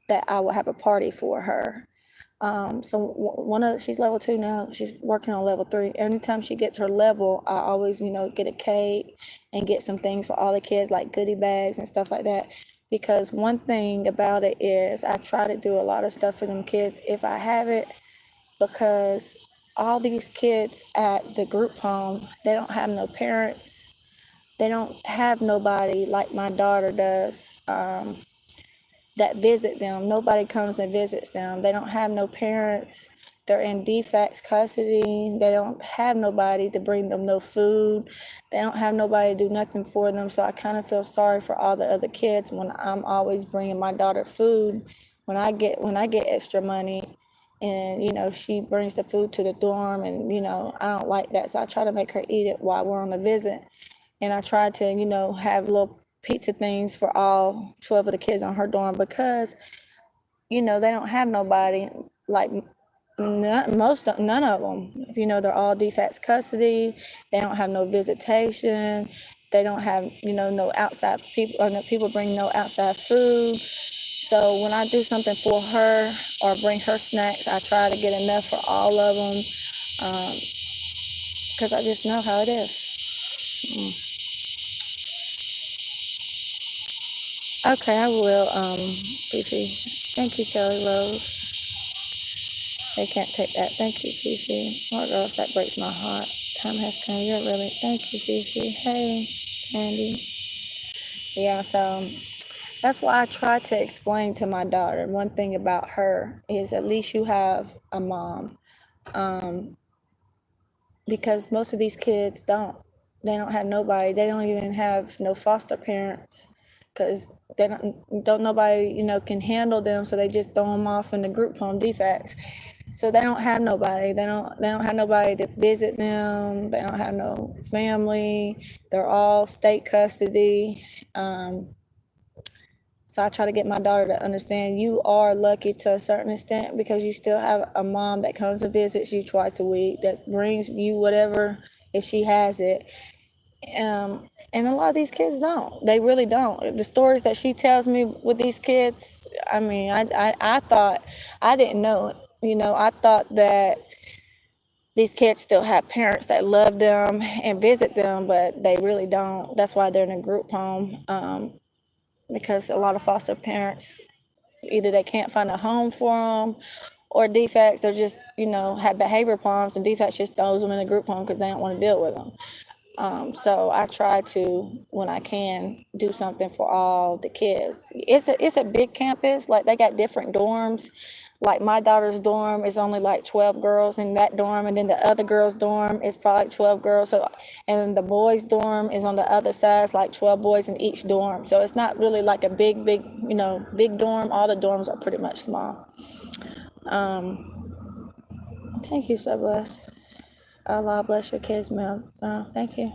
that I would have a party for her. So she's level 2 now. She's working on level 3. Anytime she gets her level, I always, get a cake and get some things for all the kids, like goodie bags and stuff like that. Because one thing about it is, I try to do a lot of stuff for them kids if I have it, because all these kids at the group home, they don't have no parents. They don't have nobody like my daughter does, that visit them. Nobody comes and visits them. They don't have no parents. They're in defects custody. They don't have nobody to bring them no food. They don't have nobody to do nothing for them. So I kind of feel sorry for all the other kids when I'm always bringing my daughter food. When I get extra money, and she brings the food to the dorm, and I don't like that, so I try to make her eat it while we're on a visit. And I try to have little pizza things for all 12 of the kids on her dorm, because they don't have nobody, like none of them. They're all defects custody. They don't have no visitation. They don't have no outside people, or no people bring no outside food. So when I do something for her or bring her snacks, I try to get enough for all of them, because I just know how it is. Okay, I will, Fifi. Thank you, Kelly Rose. They can't take that. Thank you, Fifi. Or else that breaks my heart. Time has come. You're really. Thank you, Fifi. Hey, Andy. Yeah, so that's why I try to explain to my daughter. One thing about her is at least you have a mom. Because most of these kids don't. They don't have nobody. They don't even have no foster parents because they don't nobody can handle them. So they just throw them off in the group home defects. So they don't have nobody. They don't have nobody to visit them. They don't have no family. They're all state custody. So I try to get my daughter to understand you are lucky to a certain extent because you still have a mom that comes and visits you twice a week, that brings you whatever if she has it. And a lot of these kids don't. They really don't. The stories that she tells me with these kids, I mean, I thought, I didn't know it. I thought that these kids still have parents that love them and visit them, but they really don't. That's why they're in a group home. Because a lot of foster parents, either they can't find a home for them or defects, they're just, have behavior problems, and defects just throws them in a group home because they don't want to deal with them. So I try to, when I can, do something for all the kids. It's a big campus. Like, they got different dorms. Like, my daughter's dorm is only like 12 girls in that dorm, and then the other girls' dorm is probably 12 girls. So, and then the boys' dorm is on the other side. It's like 12 boys in each dorm. So it's not really like a big, big dorm. All the dorms are pretty much small. Thank you, so blessed. Allah bless your kids, ma'am. Thank you.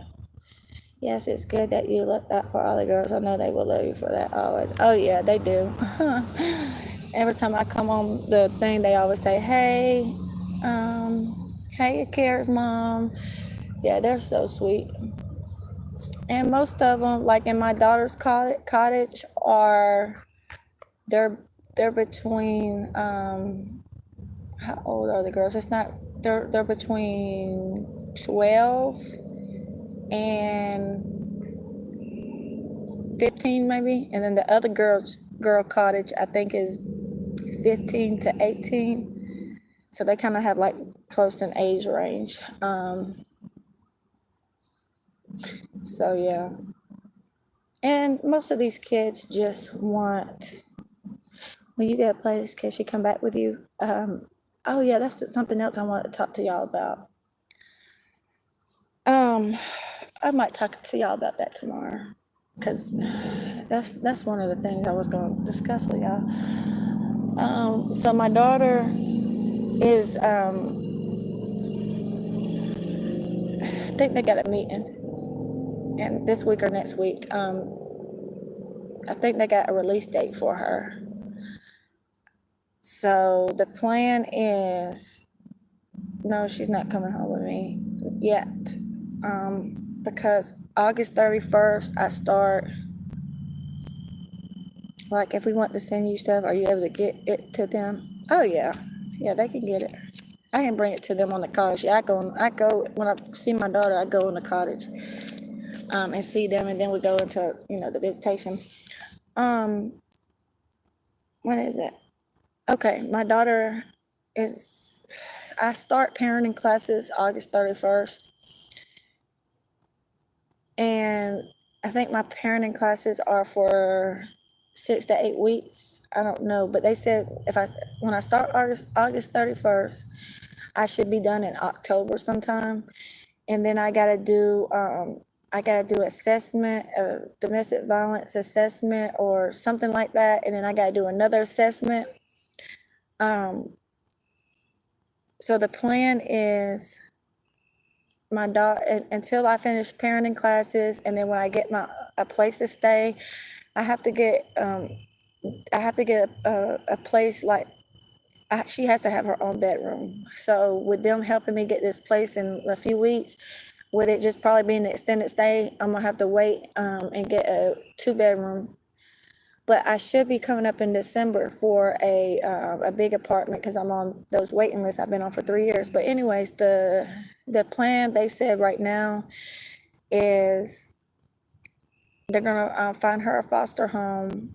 Yes, it's good that you look out for all the girls. I know they will love you for that always. Oh, yeah, they do. Every time I come on the thing, they always say, hey, hey, Kara's mom. Yeah, they're so sweet. And most of them, like in my daughter's cottage, they're between, how old are the girls? It's not, they're between 12 and 15 maybe, and then the other girl cottage I think is 15 to 18, so they kind of have like close in age range. So yeah, and most of these kids just want, when you get a place, can she come back with you? Oh yeah, that's something else I want to talk to y'all about. I might talk to y'all about that tomorrow, because that's one of the things I was going to discuss with y'all. So my daughter is, I think they got a meeting, and this week or next week. I think they got a release date for her. So the plan is, no, she's not coming home with me yet, because August 31st I start. Like, if we want to send you stuff, are you able to get it to them? Oh yeah, they can get it. I can bring it to them on the cottage. Yeah, I go when I see my daughter. I go in the cottage, and see them, and then we go into the visitation. When is it? Okay, my daughter is. I start parenting classes August 31st, and I think my parenting classes are for 6 to 8 weeks. I don't know, but they said when I start August 31st, I should be done in October sometime, and then I gotta do assessment, domestic violence assessment or something like that, and then I gotta do another assessment. So the plan is my daughter, until I finish parenting classes, and then when I get a place to stay, I have to get a place, like she has to have her own bedroom. So with them helping me get this place in a few weeks, with it just probably being an extended stay, I'm gonna have to wait and get a 2-bedroom. But I should be coming up in December for a big apartment, because I'm on those waiting lists I've been on for 3 years. But anyways, the plan they said right now is they're gonna find her a foster home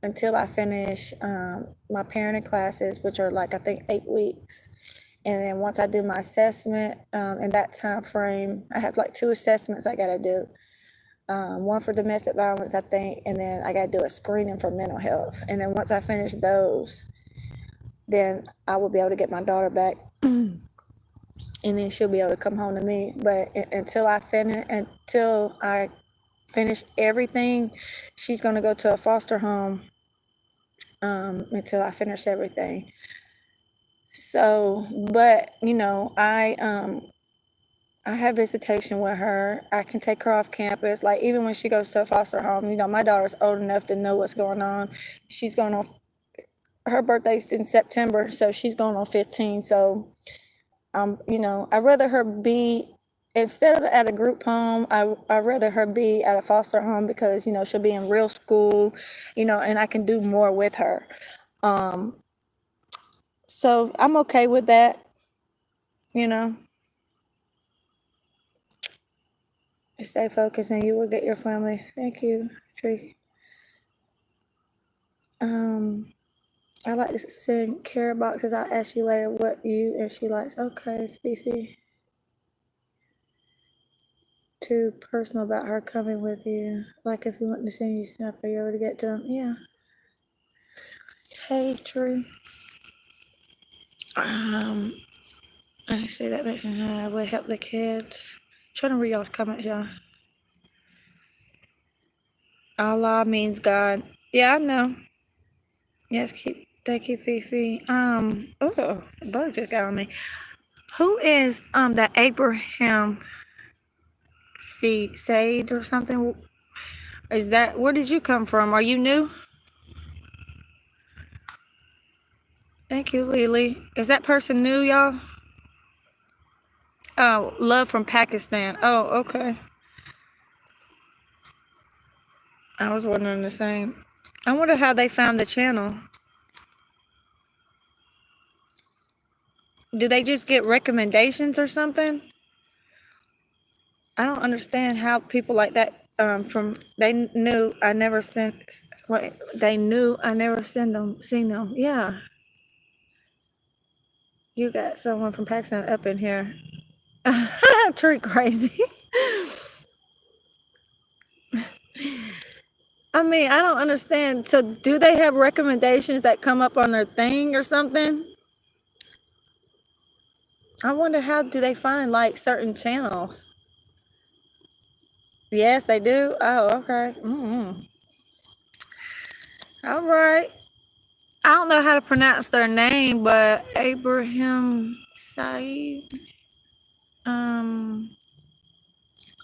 until I finish my parenting classes, which are like I think 8 weeks. And then once I do my assessment in that time frame, I have like 2 assessments I gotta do. One for domestic violence, I think, and then I gotta do a screening for mental health. And then once I finish those, then I will be able to get my daughter back, and then she'll be able to come home to me. But until I finish everything, she's gonna go to a foster home until I finish everything. So, but I have visitation with her. I can take her off campus. Like even when she goes to a foster home, my daughter's old enough to know what's going on. She's going on, her birthday's in September, so she's going on 15. So, I'd rather her be, instead of at a group home, I'd rather her be at a foster home because, she'll be in real school, and I can do more with her. So I'm okay with that, Stay focused and you will get your family. Thank you, Tree. I like to send care boxes. I'll ask you later what you and she likes. Okay, Fifi. Too personal about her coming with you. Like if you want to send you stuff, are you able to get to them? Yeah. Hey, Tree. I see that makes me would help the kids. Trying to read y'all's comments, y'all. Allah means God. Yeah, I know. Yes, thank you, Fifi. Oh, the bug just got on me. Who is that Abraham Said or something? Is that, where did you come from? Are you new? Thank you, Lily. Is that person new, y'all? Oh, love from Pakistan. Oh, okay. I was wondering the same. I wonder how they found the channel. Do they just get recommendations or something? I don't understand how people like that they knew I never sent seen them. Yeah. You got someone from Pakistan up in here. Tree crazy. I mean, I don't understand. So do they have recommendations that come up on their thing or something? I wonder how do they find like certain channels? Yes, they do. Oh, okay. All right. I don't know how to pronounce their name, but Abraham Said.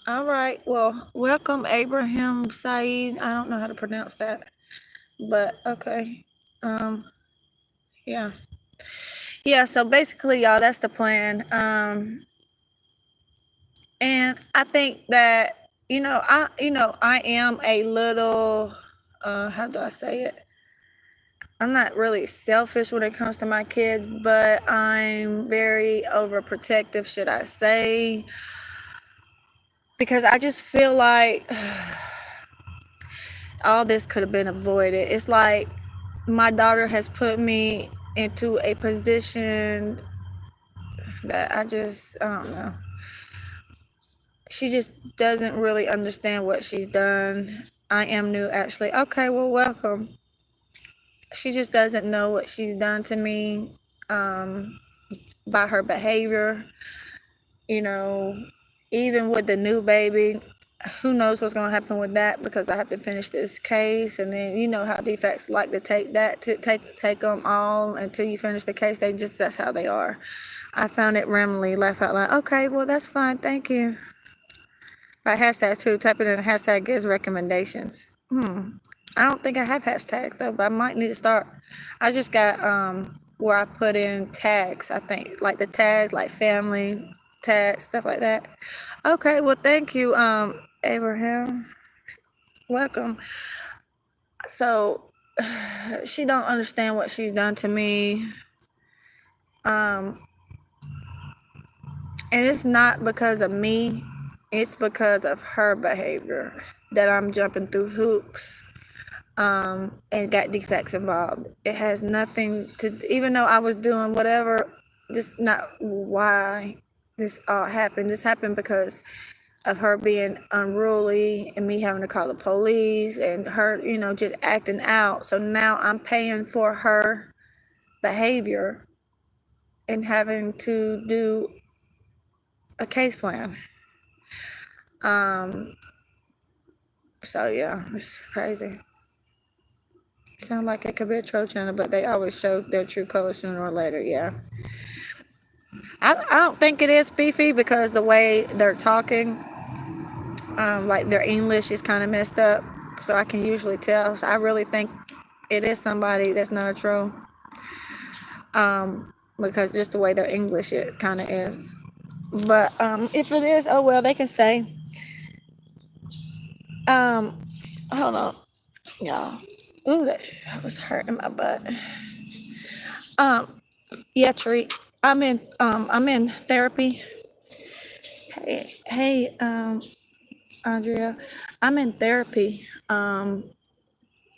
All right. Well, welcome, Abraham Said. I don't know how to pronounce that, but okay. Yeah. Yeah. So basically, y'all, that's the plan. And I think that I am a little. How do I say it? I'm not really selfish when it comes to my kids, but I'm very overprotective, should I say. Because I just feel like all this could have been avoided. It's like my daughter has put me into a position that I don't know. She just doesn't really understand what she's done. I am new, actually. Okay, well, welcome. She just doesn't know what she's done to me by her behavior. Even with the new baby, who knows what's going to happen with that, because I have to finish this case, and then you know how DFCS like to take them all until you finish the case. That's how they are. I found it randomly, laugh out loud. Okay, well, that's fine, thank you. By hashtag too, type it in, hashtag gives recommendations. I don't think I have hashtags though, but I might need to start. I just got where I put in tags, I think, like the tags, like family tags, stuff like that. Okay, well, thank you, Abraham. Welcome. So she don't understand what she's done to me. And it's not because of me, it's because of her behavior. that I'm jumping through hoops and got defects involved. It has nothing to, even though I was doing whatever, this not why this all happened. This happened because of her being unruly and me having to call the police and her, just acting out. So now I'm paying for her behavior and having to do a case plan. So yeah, it's crazy. Sound like it could be a troll channel, but they always show their true colors sooner or later. Yeah, I don't think it is Fifi because the way they're talking, like their English is kind of messed up, so I can usually tell. So I really think it is somebody that's not a troll, because just the way their English it kind of is. But if it is, oh well, they can stay. Hold on, y'all. Ooh, that was hurting my butt. Yeah, treat. I'm in therapy. Hey, Andrea, I'm in therapy. I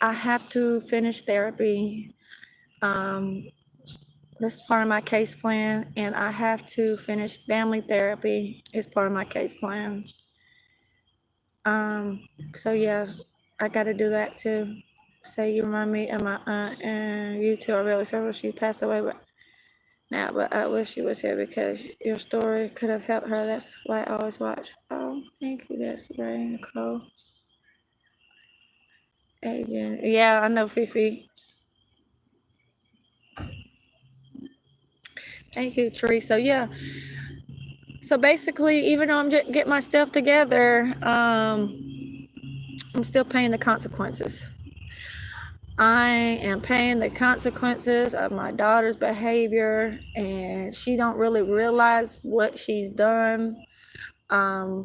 have to finish therapy. That's part of my case plan, and I have to finish family therapy as part of my case plan. So yeah, I got to do that too. Say you remind me of my aunt, and you two are really sorry she passed away, but I wish she was here because your story could have helped her. That's why I always watch. Oh, thank you. That's Ray, Nicole, Adrian. Yeah, I know Fifi. Thank you, Teresa. Yeah. So basically, even though I'm just getting my stuff together, I'm still paying the consequences. I am paying the consequences of my daughter's behavior, and she don't really realize what she's done. I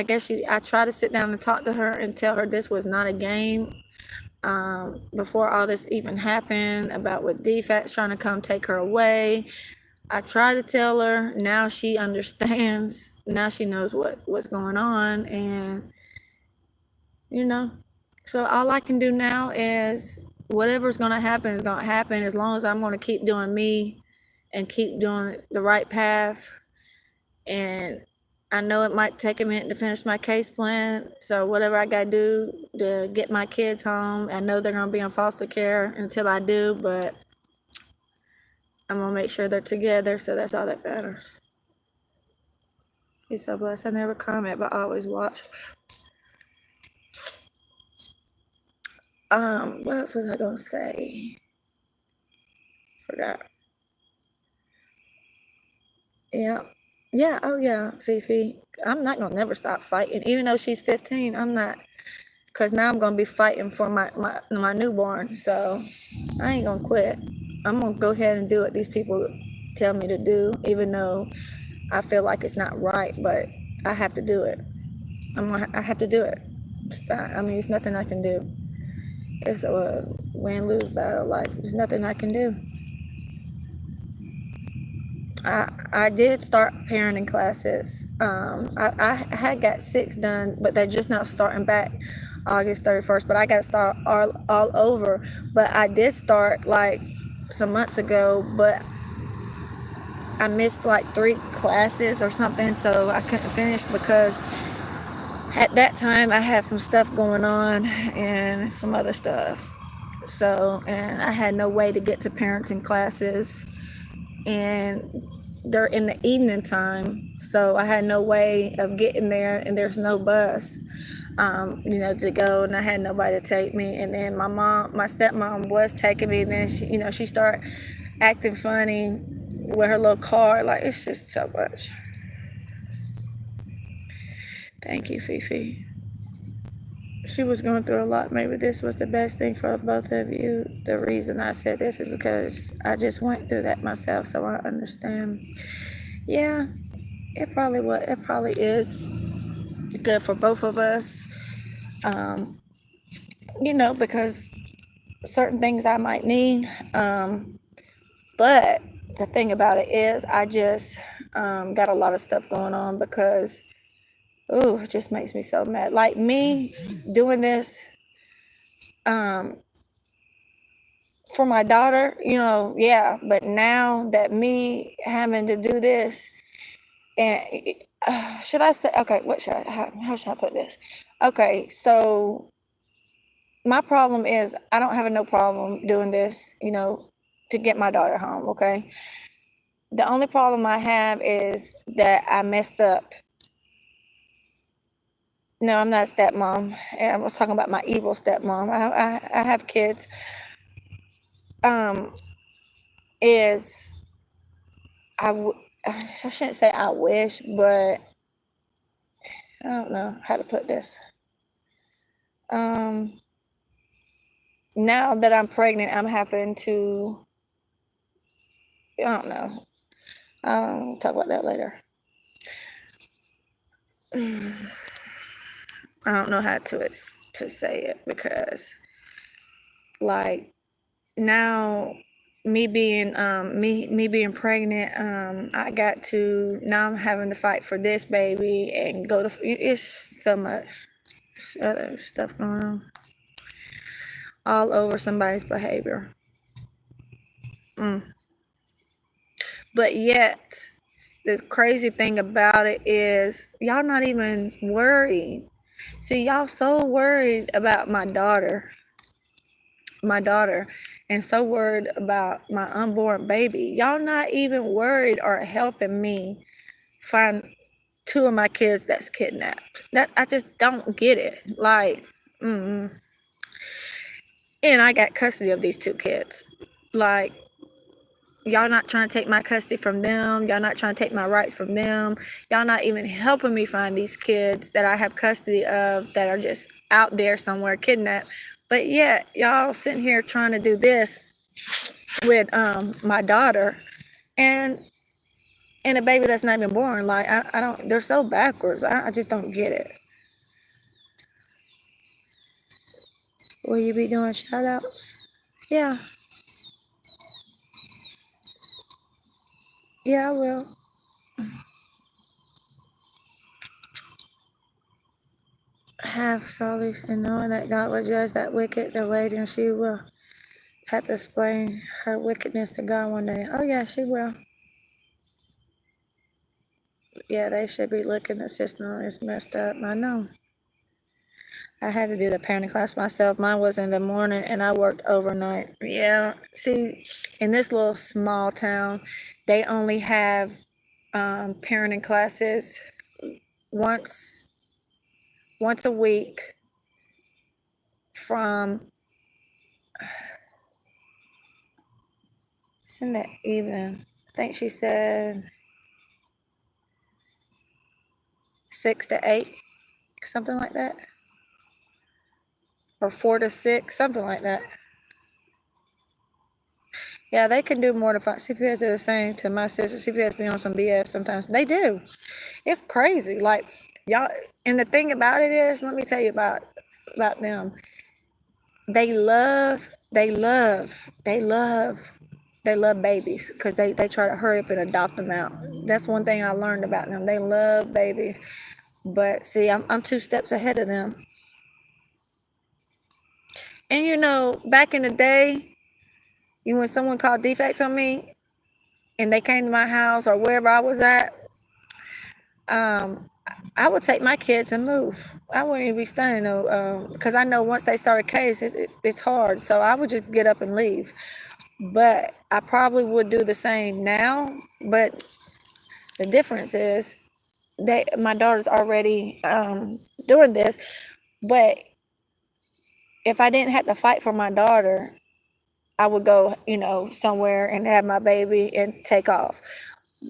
guess I try to sit down and talk to her and tell her this was not a game. Before all this even happened, about with defects trying to come take her away, I try to tell her. Now she understands. Now she knows what's going on, and so all I can do now is whatever's going to happen is going to happen, as long as I'm going to keep doing me and keep doing the right path. And I know it might take a minute to finish my case plan, so whatever I got to do to get my kids home, I know they're going to be in foster care until I do, but I'm going to make sure they're together, so that's all that matters. He's so blessed. I never comment, but I always watch. What else was I going to say? Forgot. Yeah. Yeah, oh yeah, Fifi. I'm not gonna never stop fighting. Even though she's 15, I'm not, because now I'm gonna be fighting for my newborn. So I ain't gonna quit. I'm gonna go ahead and do what these people tell me to do, even though I feel like it's not right, but I have to do it. I have to do it. I mean, it's nothing I can do. It's a win-lose battle. Like, there's nothing I can do. I did start parenting classes. I had got 6 done, but they're just now starting back August 31st. But I got to start all over. But I did start like some months ago, but I missed like 3 classes or something, so I couldn't finish because at that time I had some stuff going on and some other stuff. So, and I had no way to get to parenting classes, and they're in the evening time, so I had no way of getting there, and there's no bus, to go, and I had nobody to take me. And then my stepmom was taking me, and then she started acting funny with her little car. Like, it's just so much. Thank you, Fifi. She was going through a lot. Maybe this was the best thing for both of you. The reason I said this is because I just went through that myself, so I understand. Yeah, it probably is good for both of us. Because certain things I might need. But the thing about it is I just got a lot of stuff going on because Ooh, it just makes me so mad. Like me doing this for my daughter, yeah. But now that me having to do this, and should I say, okay, how should I put this? Okay, so my problem is I don't have no problem doing this, to get my daughter home, okay? The only problem I have is that I messed up. No, I'm not a stepmom. I was talking about my evil stepmom. I have kids. Um, is I shouldn't say I wish, but I don't know how to put this. Um, Now that I'm pregnant, I'm having to. I don't know. I'll talk about that later. I don't know how to say it because, like, now me being me being pregnant, I got to now I'm having to fight for this baby and go to. It's so much other stuff going on all over somebody's behavior. But yet, the crazy thing about it is y'all not even worried. See, y'all so worried about my daughter, and so worried about my unborn baby. Y'all not even worried or helping me find two of my kids that's kidnapped. That I just don't get it. Like, and I got custody of these two kids. Like, y'all not trying to take my custody from them. Y'all not trying to take my rights from them. Y'all not even helping me find these kids that I have custody of that are just out there somewhere kidnapped. But yet y'all sitting here trying to do this with my daughter and a baby that's not even born. Like, I don't, they're so backwards. I just don't get it. Will you be doing shout outs? Yeah. Yeah, I will. Have solace in knowing that God will judge that wicked, the lady, and she will have to explain her wickedness to God one day. Oh yeah, she will. Yeah, they should be looking. The system is messed up. I know. I had to do the parenting class myself. Mine was in the morning and I worked overnight. Yeah. See, in this little small town, they only have parenting classes once a week from, isn't that even? I think she said 6 to 8, something like that. Or 4 to 6, something like that. Yeah, they can do more to find. CPS do the same to my sister. CPS be on some BS sometimes. They do. It's crazy. Like, y'all, and the thing about it is, let me tell you about them. They love babies because they try to hurry up and adopt them out. That's one thing I learned about them. They love babies. But see, I'm 2 steps ahead of them. And back in the day, when someone called defects on me and they came to my house or wherever I was at, I would take my kids and move. I wouldn't even be staying though, because I know once they start a case, it's hard. So I would just get up and leave. But I probably would do the same now. But the difference is my daughter's already doing this. But if I didn't have to fight for my daughter, I would go, somewhere and have my baby and take off.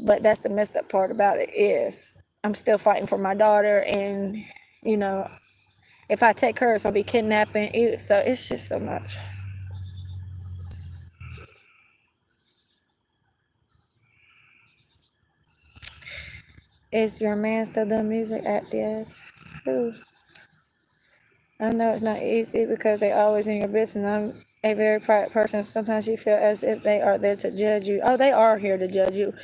But that's the messed up part about it is I'm still fighting for my daughter, and if I take her, I'll be kidnapping. So it's just so much. Is your man still doing music at yes? Who? I know it's not easy because they always in your business. I'm a very private person. Sometimes you feel as if they are there to judge you. Oh, they are here to judge you.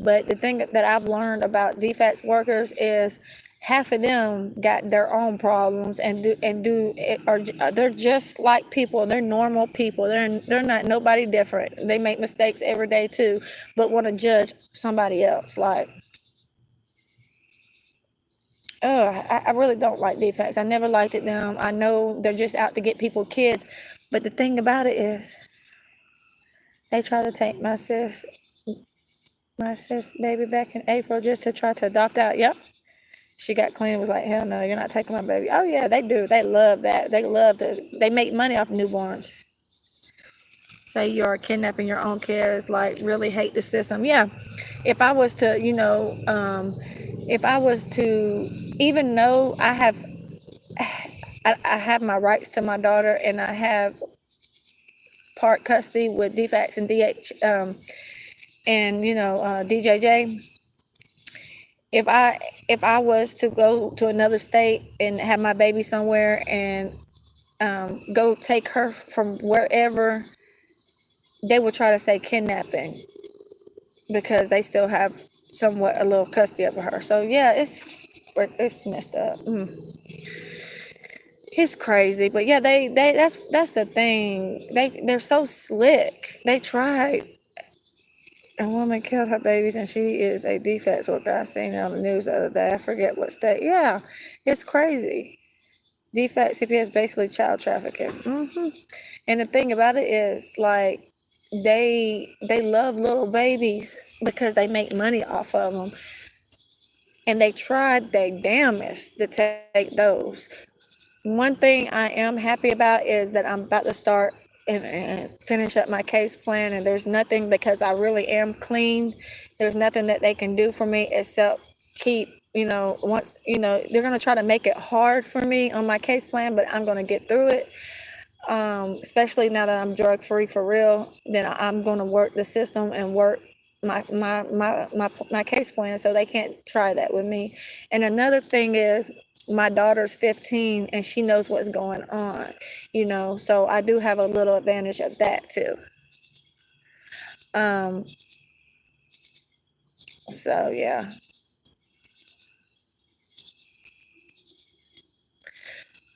But the thing that I've learned about defects workers is half of them got their own problems or they're just like people. They're normal people. They're not nobody different. They make mistakes every day too, but want to judge somebody else. Like, oh, I really don't like defects. I never liked it. Them. I know they're just out to get people kids, but the thing about it is, they try to take my sis baby back in April just to try to adopt out. Yep. She got clean and was like, hell no, you're not taking my baby. Oh yeah, they do. They love that. They make money off newborns. Say you're kidnapping your own kids, like really hate the system. Yeah. If I was to, if I was to, even though I have my rights to my daughter and I have part custody with DFACS and DH, and DJJ. If I was to go to another state and have my baby somewhere and go take her from wherever, they would try to say kidnapping because they still have somewhat a little custody of her. So yeah, it's messed up. It's crazy, but yeah, that's the thing. They're so slick. They tried. A woman killed her babies and she is a defects worker. I seen it on the news the other day. I forget what state. Yeah, it's crazy. DFACS CPS basically child trafficking. And the thing about it is, like, they love little babies because they make money off of them, and they tried their damnedest to take those. One thing I am happy about is that I'm about to start and finish up my case plan, and there's nothing, because I really am clean, there's nothing that they can do for me except keep, once, they're going to try to make it hard for me on my case plan, but I'm going to get through it. Especially now that I'm drug free for real, then I'm going to work the system and work my case plan, so they can't try that with me. And another thing is, my daughter's 15 and she knows what's going on, so I do have a little advantage of that too. So yeah.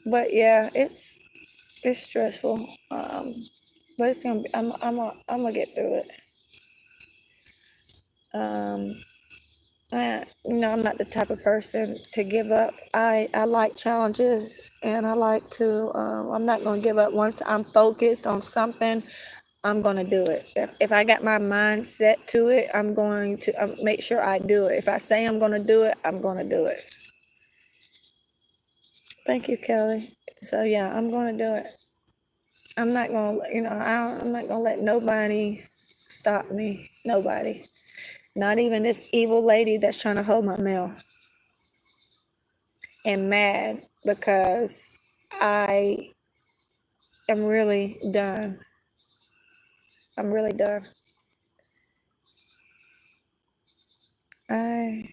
But yeah, it's stressful. But it's gonna be, I'm gonna get through it. I'm not the type of person to give up. I like challenges, and I like to, I'm not going to give up. Once I'm focused on something, I'm going to do it. If I got my mind set to it, I'm going to make sure I do it. If I say I'm going to do it, I'm going to do it. Thank you, Kelly. So yeah, I'm going to do it. I'm not going to, I'm not going to let nobody stop me. Nobody. Not even this evil lady that's trying to hold my mail. And mad because I am really done. I'm really done. I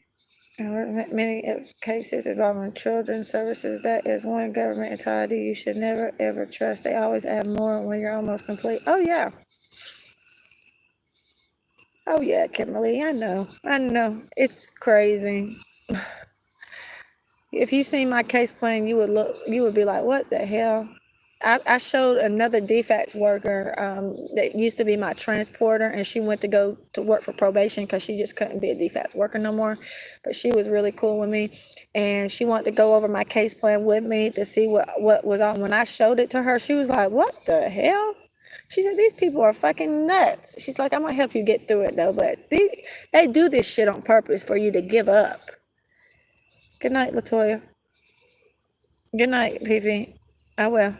have many cases involving children's services. That is one government entity you should never ever trust. They always add more when you're almost complete. Oh yeah. Oh yeah, Kimberly. I know. It's crazy. If you seen my case plan, you would be like, what the hell? I showed another DFACS worker that used to be my transporter, and she went to go to work for probation because she just couldn't be a DFACS worker no more. But she was really cool with me, and she wanted to go over my case plan with me to see what was on. When I showed it to her, she was like, what the hell? She said, these people are fucking nuts. She's like, I'm going to help you get through it, though, but they do this shit on purpose for you to give up. Good night, Latoya. Good night, Fifi. I will.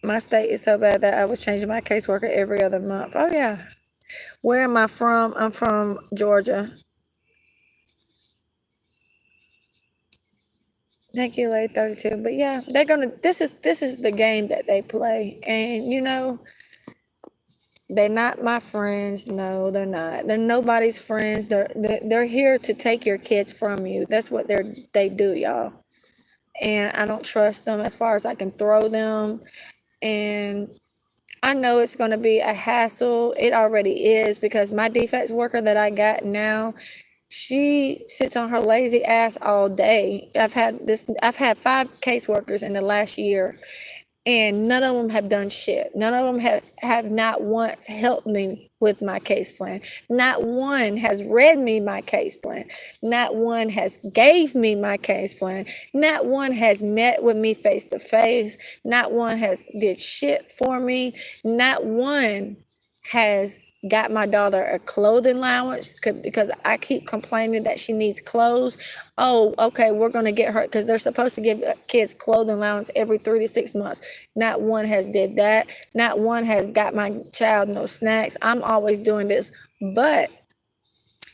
My state is so bad that I was changing my caseworker every other month. Oh yeah. Where am I from? I'm from Georgia. Thank you, Lady 32. But yeah, they're gonna. This is the game that they play, and they're not my friends. No, they're not. They're nobody's friends. They're here to take your kids from you. That's what they do, y'all. And I don't trust them as far as I can throw them. And I know it's going to be a hassle. It already is, because my DFACS worker that I got now, She sits on her lazy ass all day. I've had 5 caseworkers in the last year, and none of them have done shit. None of them have not once helped me with my case plan. Not one has read me my case plan. Not one has gave me my case plan. Not one has met with me face to face. Not one has did shit for me. Not one has got my daughter a clothing allowance because I keep complaining that she needs clothes. Oh, okay, we're going to get her, because they're supposed to give kids clothing allowance every 3 to 6 months. Not one has did that. Not one has got my child no snacks. I'm always doing this. But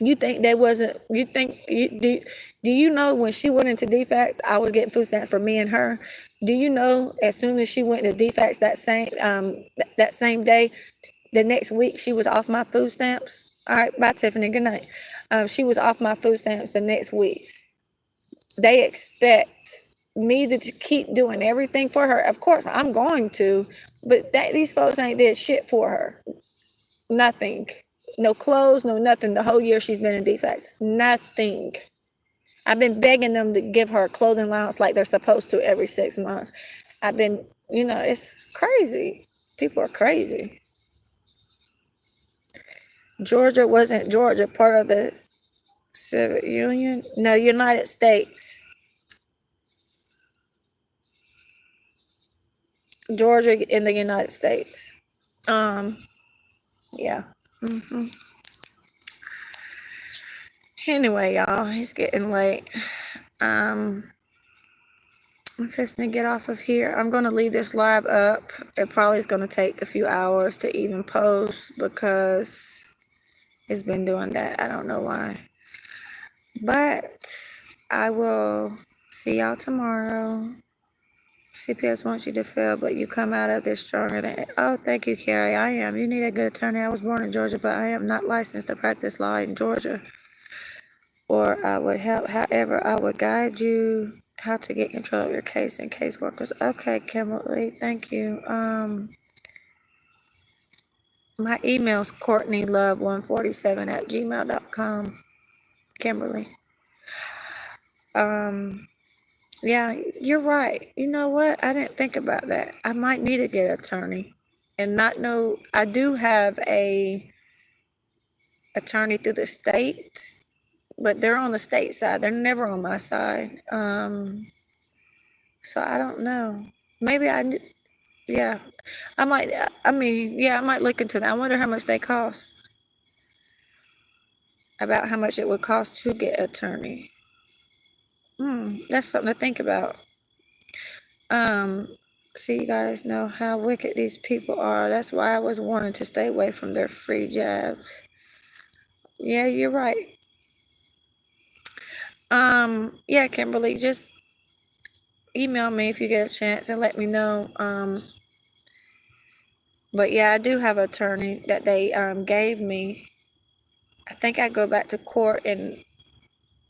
you think they wasn't, you think, do you know when she went into DFACS, I was getting food stamps for me and her? Do you know as soon as she went to DFACS that same day, the next week she was off my food stamps? All right, bye Tiffany, good night. She was off my food stamps the next week. They expect me to keep doing everything for her. Of course I'm going to, but these folks ain't did shit for her. Nothing. No clothes, no nothing. The whole year she's been in DFACS. Nothing. I've been begging them to give her a clothing allowance like they're supposed to every 6 months. I've been, it's crazy. People are crazy. Georgia wasn't Georgia part of the Soviet Union? No, United States. Georgia in the United States. Yeah. Anyway, y'all, it's getting late. I'm fixing to get off of here. I'm going to leave this live up. It probably is going to take a few hours to even post because it's been doing that. I don't know why. But I will see y'all tomorrow. CPS wants you to fail, but you come out of this stronger than. Oh, thank you, Carrie. I am. You need a good attorney. I was born in Georgia, but I am not licensed to practice law in Georgia. Or I would help. However, I would guide you how to get control of your case and caseworkers. Okay, Kimberly. Thank you. My email's CourtneyLove147@gmail.com. Kimberly. Yeah, you're right. You know what? I didn't think about that. I might need to get an attorney and not know. I do have a attorney through the state, but they're on the state side. They're never on my side. So I don't know. Maybe yeah, I might. I might look into that. I wonder how much they cost. About how much it would cost to get an attorney. That's something to think about. So you guys know how wicked these people are. That's why I was wanting to stay away from their free jabs. Yeah, you're right. Yeah, Kimberly, just email me if you get a chance and let me know. But yeah, I do have an attorney that they gave me. I think I go back to court in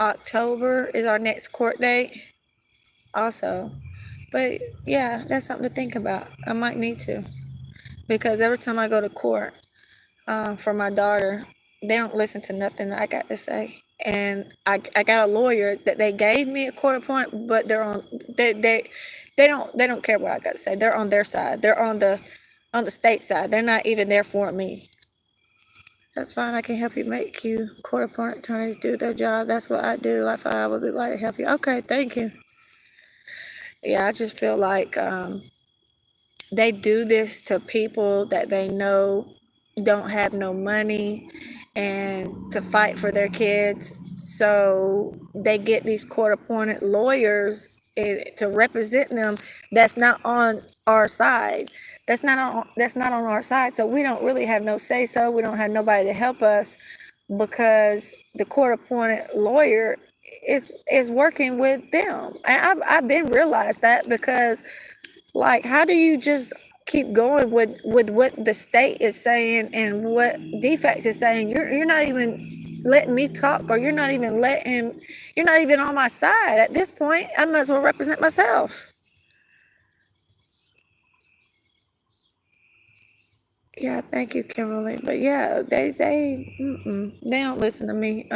October is our next court date also. But yeah, that's something to think about. I might need to, because every time I go to court for my daughter, they don't listen to nothing that I got to say. And I got a lawyer that they gave me a court appointment, but they don't care what I got to say. They're on their side. They're on the state side. They're not even there for me. That's fine. I can help you make you court appointed attorneys do their job. That's what I do. I would be glad to help you. Okay, thank you. Yeah, I just feel like they do this to people that they know don't have no money and to fight for their kids. So they get these court appointed lawyers to represent them. That's not on our side. That's not on our side. So we don't really have no say so. We don't have nobody to help us because the court appointed lawyer is working with them. And I've been realized that because, like, how do you just keep going with what the state is saying and what DFACS is saying? You're not even letting me talk, or you're not even on my side. At this point, I might as well represent myself. Yeah, thank you, Kimberly. But yeah, they don't listen to me.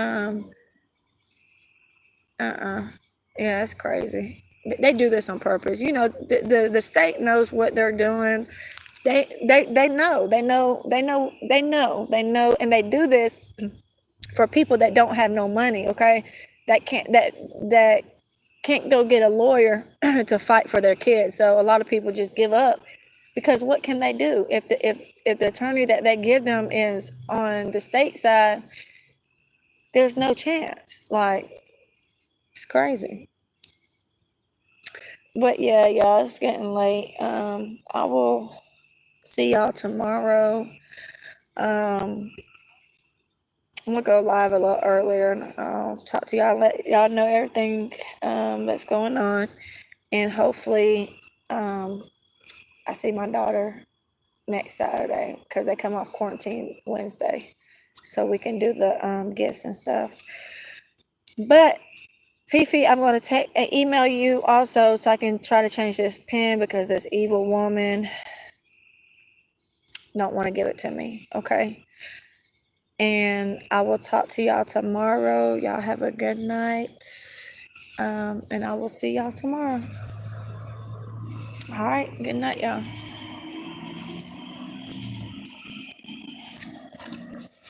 Yeah, that's crazy. They do this on purpose. You know, the state knows what they're doing. They know. And they do this for people that don't have no money, okay? That can't go get a lawyer to fight for their kids. So a lot of people just give up because what can they do if the attorney that they give them is on the state side? There's no chance. Like, it's crazy. But yeah, y'all, it's getting late. I will see y'all tomorrow. Um, I'm gonna go live a little earlier and I'll talk to y'all, let y'all know everything that's going on, and hopefully I see my daughter next Saturday because they come off quarantine Wednesday, so we can do the gifts and stuff. But Fifi, I'm going to email you also so I can try to change this pin because this evil woman don't want to give it to me, okay? And I will talk to y'all tomorrow. Y'all have a good night. And I will see y'all tomorrow. All right, good night, y'all.